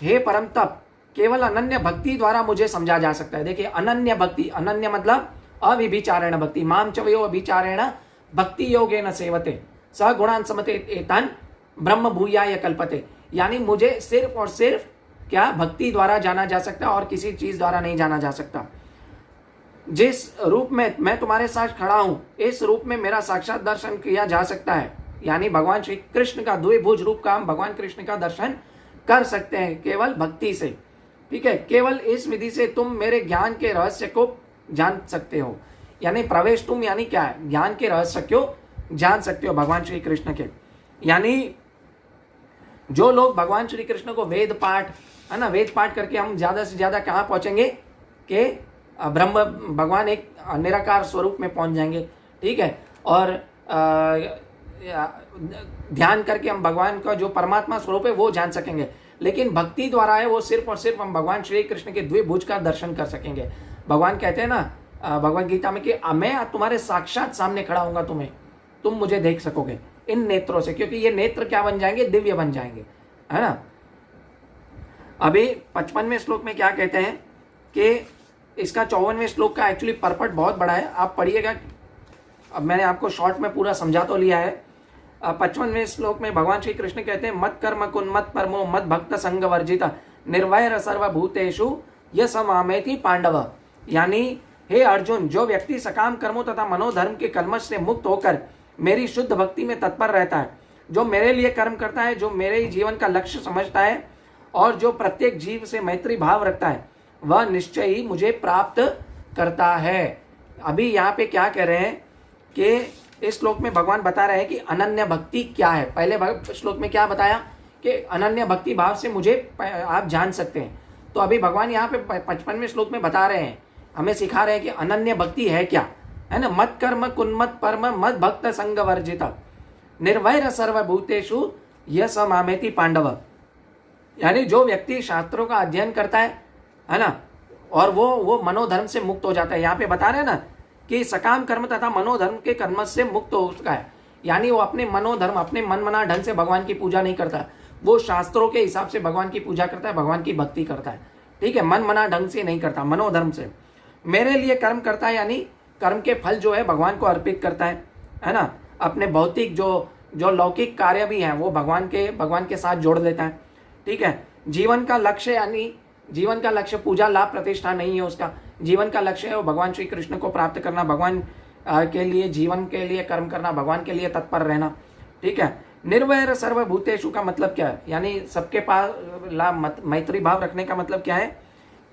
[SPEAKER 1] हे परम तप, केवल अनन्य भक्ति द्वारा मुझे समझा जा सकता है। देखिए अनन्य भक्ति, अनन्य मतलब अविभिचारेण भक्ति, माम च वयो अभिचारेण भक्ति योगेन सेवते स गुणान समते एतान ब्रह्म भूयाय कल्पते। यानी मुझे सिर्फ और सिर्फ क्या भक्ति द्वारा जाना जा सकता है और किसी चीज द्वारा नहीं जाना जा सकता। जिस रूप में मैं तुम्हारे साथ खड़ा हूं, इस रूप में मेरा साक्षात दर्शन किया जा सकता है। यानी भगवान श्री कृष्ण का द्विभुज रूप का हम भगवान कृष्ण का दर्शन कर सकते हैं केवल भक्ति से। ठीक है, केवल इस विधि से तुम मेरे ज्ञान के रहस्य को जान सकते हो। यानी प्रवेश तुम यानी क्या है, ज्ञान के रहस्य को जान सकते हो भगवान श्री कृष्ण के। यानी जो लोग भगवान श्री कृष्ण को वेद पाठ, है ना, वेद पाठ करके हम ज्यादा से ज्यादा कहाँ पहुंचेंगे कि ब्रह्म भगवान एक निराकार स्वरूप में पहुंच जाएंगे। ठीक है, और ध्यान करके हम भगवान का जो परमात्मा स्वरूप है वो जान सकेंगे। लेकिन भक्ति द्वारा है वो सिर्फ और सिर्फ हम भगवान श्री कृष्ण के द्विभुज का दर्शन कर सकेंगे। भगवान कहते हैं ना भगवद गीता में कि मैं तुम्हारे साक्षात सामने खड़ा होऊंगा, तुम मुझे देख सकोगे इन नेत्रों से, क्योंकि ये नेत्र क्या बन जाएंगे, दिव्य बन जाएंगे, है ना। अभी 55वें श्लोक में क्या कहते हैं कि इसका 54वें श्लोक का एक्चुअली परपट बहुत बड़ा है, आप पढ़िएगा। अब मैंने आपको शॉर्ट में पूरा समझा तो लिया है। 55वें श्लोक में भगवान श्री कृष्ण कहते हैं मत कर्म कुन मत परमो मत भक्त संग वर्जित निर्वैर सर्वभूतेषु यशमामेति पांडव। यानी हे अर्जुन, जो व्यक्ति सकाम कर्मों तथा मनोधर्म के कलमश से मुक्त होकर मेरी शुद्ध भक्ति में तत्पर रहता है, जो मेरे लिए कर्म करता है, जो मेरे ही जीवन का लक्ष्य समझता है और जो प्रत्येक जीव से मैत्री भाव रखता है, वह निश्चय ही मुझे प्राप्त करता है। अभी यहाँ पे क्या कह रहे हैं कि इस श्लोक में भगवान बता रहे हैं कि अनन्य भक्ति क्या है। पहले श्लोक में क्या बताया कि अनन्य भक्ति भाव से मुझे आप जान सकते हैं। तो अभी भगवान यहाँ पे 55वें श्लोक में बता रहे हैं, हमें सिखा रहे हैं कि अनन्य भक्ति है क्या, है ना। मत कर्म कुन्मत परम मत भक्त संग वर्जित निर्वैर सर्वभूतेषु यशमामेति पांडव। यानी जो व्यक्ति शास्त्रों का अध्ययन करता है ना, और वो मनोधर्म से मुक्त हो जाता है। यहाँ पे बता रहे हैं ना कि सकाम कर्म तथा मनोधर्म के कर्म से मुक्त हो चुका है। यानी वो अपने मनोधर्म, अपने मन मना ढंग से भगवान की पूजा नहीं करता, वो शास्त्रों के हिसाब से भगवान की पूजा करता है, भगवान की भक्ति करता है। ठीक है, मन मना ढंग से नहीं करता, मनोधर्म से मेरे लिए कर्म करता है। यानी कर्म के फल जो है भगवान को अर्पित करता है ना। अपने भौतिक जो लौकिक कार्य भी हैं वो भगवान के साथ जोड़ देता है। ठीक है, जीवन का लक्ष्य, यानी जीवन का लक्ष्य पूजा लाभ प्रतिष्ठा नहीं है उसका। जीवन का लक्ष्य है वो भगवान श्री कृष्ण को प्राप्त करना, भगवान के लिए जीवन के लिए कर्म करना, भगवान के लिए तत्पर रहना। ठीक है, निर्वैर सर्वभूतेषु का मतलब क्या है, यानी सबके पास मैत्री भाव रखने का मतलब क्या है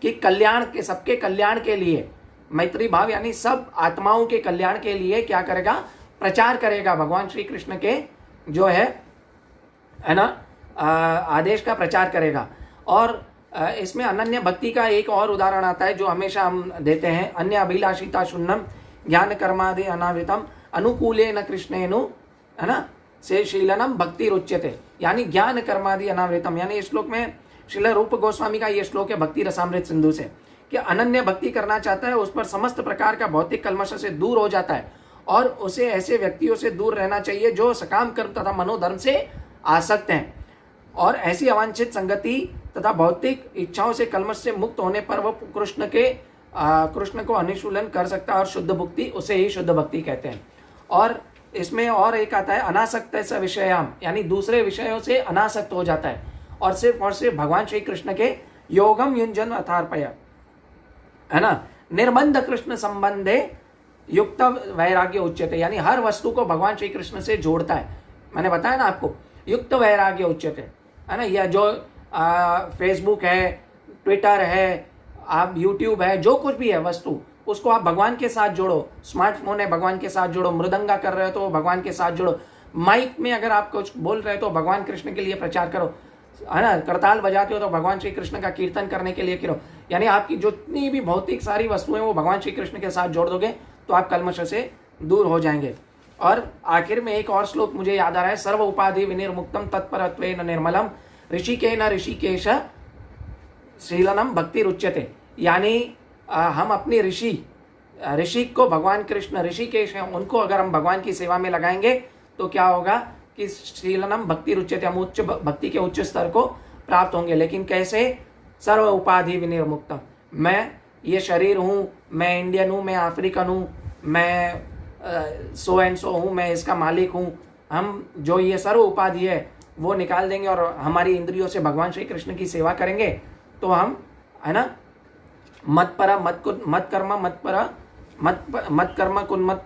[SPEAKER 1] कि कल्याण के, सबके कल्याण के लिए मैत्री भाव, यानी सब आत्माओं के कल्याण के लिए क्या करेगा, प्रचार करेगा भगवान श्री कृष्ण के जो है ना आदेश का प्रचार करेगा। और इसमें अनन्य भक्ति का एक और उदाहरण आता है जो हमेशा हम देते हैं, अन्य अभिलाषिता शून्यम ज्ञान कर्मादि अनावृतम अनुकूले न कृष्णेनु, है ना, से शीलनम भक्ति रुच्यते। यानी ज्ञान कर्मादि अनावृतम, यानी इस श्लोक में श्रील रूप गोस्वामी का ये श्लोक है भक्ति रसामृत सिंधु से, कि अनन्य भक्ति करना चाहता है, उस पर समस्त प्रकार का भौतिक कल्मश से दूर हो जाता है और उसे ऐसे व्यक्तियों से दूर रहना चाहिए जो सकाम कर्म तथा मनोधर्म से आसक्त हैं, और ऐसी अवांछित संगति तथा भौतिक इच्छाओं से कल्मश से मुक्त होने पर वह कृष्ण को अनुशूलन कर सकता है और शुद्ध भक्ति, उसे ही शुद्ध भक्ति कहते हैं। और इसमें और एक आता है अनासक्त स विषयाम, यानी दूसरे विषयों से अनासक्त हो जाता है और सिर्फ भगवान श्री कृष्ण के योगम युंजन अथार्पय, है ना, निर्बंध कृष्ण संबंधे युक्त वैराग्य उच्यते। यानी हर वस्तु को भगवान श्री कृष्ण से जोड़ता है। मैंने बताया ना आपको, युक्त वैराग्य उच्यते, है ना। या जो फेसबुक है, ट्विटर है, आप यूट्यूब है, जो कुछ भी है वस्तु, उसको आप भगवान के साथ जोड़ो। स्मार्टफोन है, भगवान के साथ जोड़ो। मृदंगा कर रहे हो तो भगवान के साथ जोड़ो। माइक में अगर आप कुछ बोल रहे हो तो भगवान कृष्ण के लिए प्रचार करो, है ना। करताल बजाते हो तो भगवान श्री कृष्ण का कीर्तन करने के लिए करो। यानी आपकी जितनी भी भौतिक सारी वस्तुएं वो भगवान श्री कृष्ण के साथ जोड़ दोगे तो आप कल्मश से दूर हो जाएंगे। और आखिर में एक और श्लोक मुझे याद आ रहा है, सर्व उपाधि विनिर्मुक्तम तत्परत्वेन निर्मलम ऋषिकेन ऋषिकेश शीलनम भक्ति रुच्यते। यानी हम अपनी ऋषि को भगवान कृष्ण ऋषिकेश हैं, उनको अगर हम भगवान की सेवा में लगाएंगे तो क्या होगा कि शीलनम भक्ति रुच्यते, हम उच्च भक्ति के उच्च स्तर को प्राप्त होंगे। लेकिन कैसे? सर्व उपाधि विनिर्मुक्तम। मैं ये शरीर हूँ, मैं इंडियन हूँ, मैं अफ्रीकन हूँ, मैं सो एंड सो हूँ, मैं इसका मालिक हूँ। हम जो ये सर्व उपाधि है वो निकाल देंगे और हमारी इंद्रियों से भगवान श्री कृष्ण की सेवा करेंगे तो हम, है ना, मत कर्म कुन्मत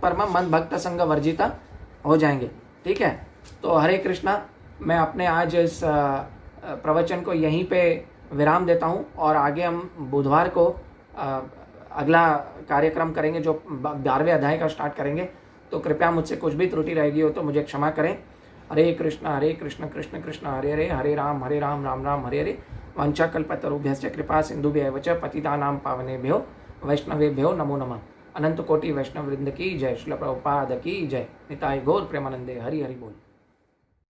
[SPEAKER 1] परम मत भक्त संग वर्जिता हो जाएंगे। ठीक है, तो हरे कृष्णा। मैं अपने आज इस प्रवचन को यहीं पे विराम देता हूँ और आगे हम बुधवार को अगला कार्यक्रम करेंगे जो 12वें अध्याय का स्टार्ट करेंगे। तो कृपया मुझसे कुछ भी त्रुटि रहेगी हो तो मुझे क्षमा करें। हरे कृष्ण कृष्ण कृष्ण हरे हरे, हरे राम राम राम हरे हरे। वंशाकल्पतरुभ्यश्च कृपा सिंधुभ्यैव च पतितानां पावनेभ्यो वैष्णवेभ्यो नमो नमः। अनंत कोटि वैष्णव वृंद की जय। श्रील प्रभुपाद की जय। निताय गौर प्रेमानंदे। हरि हरि बोल।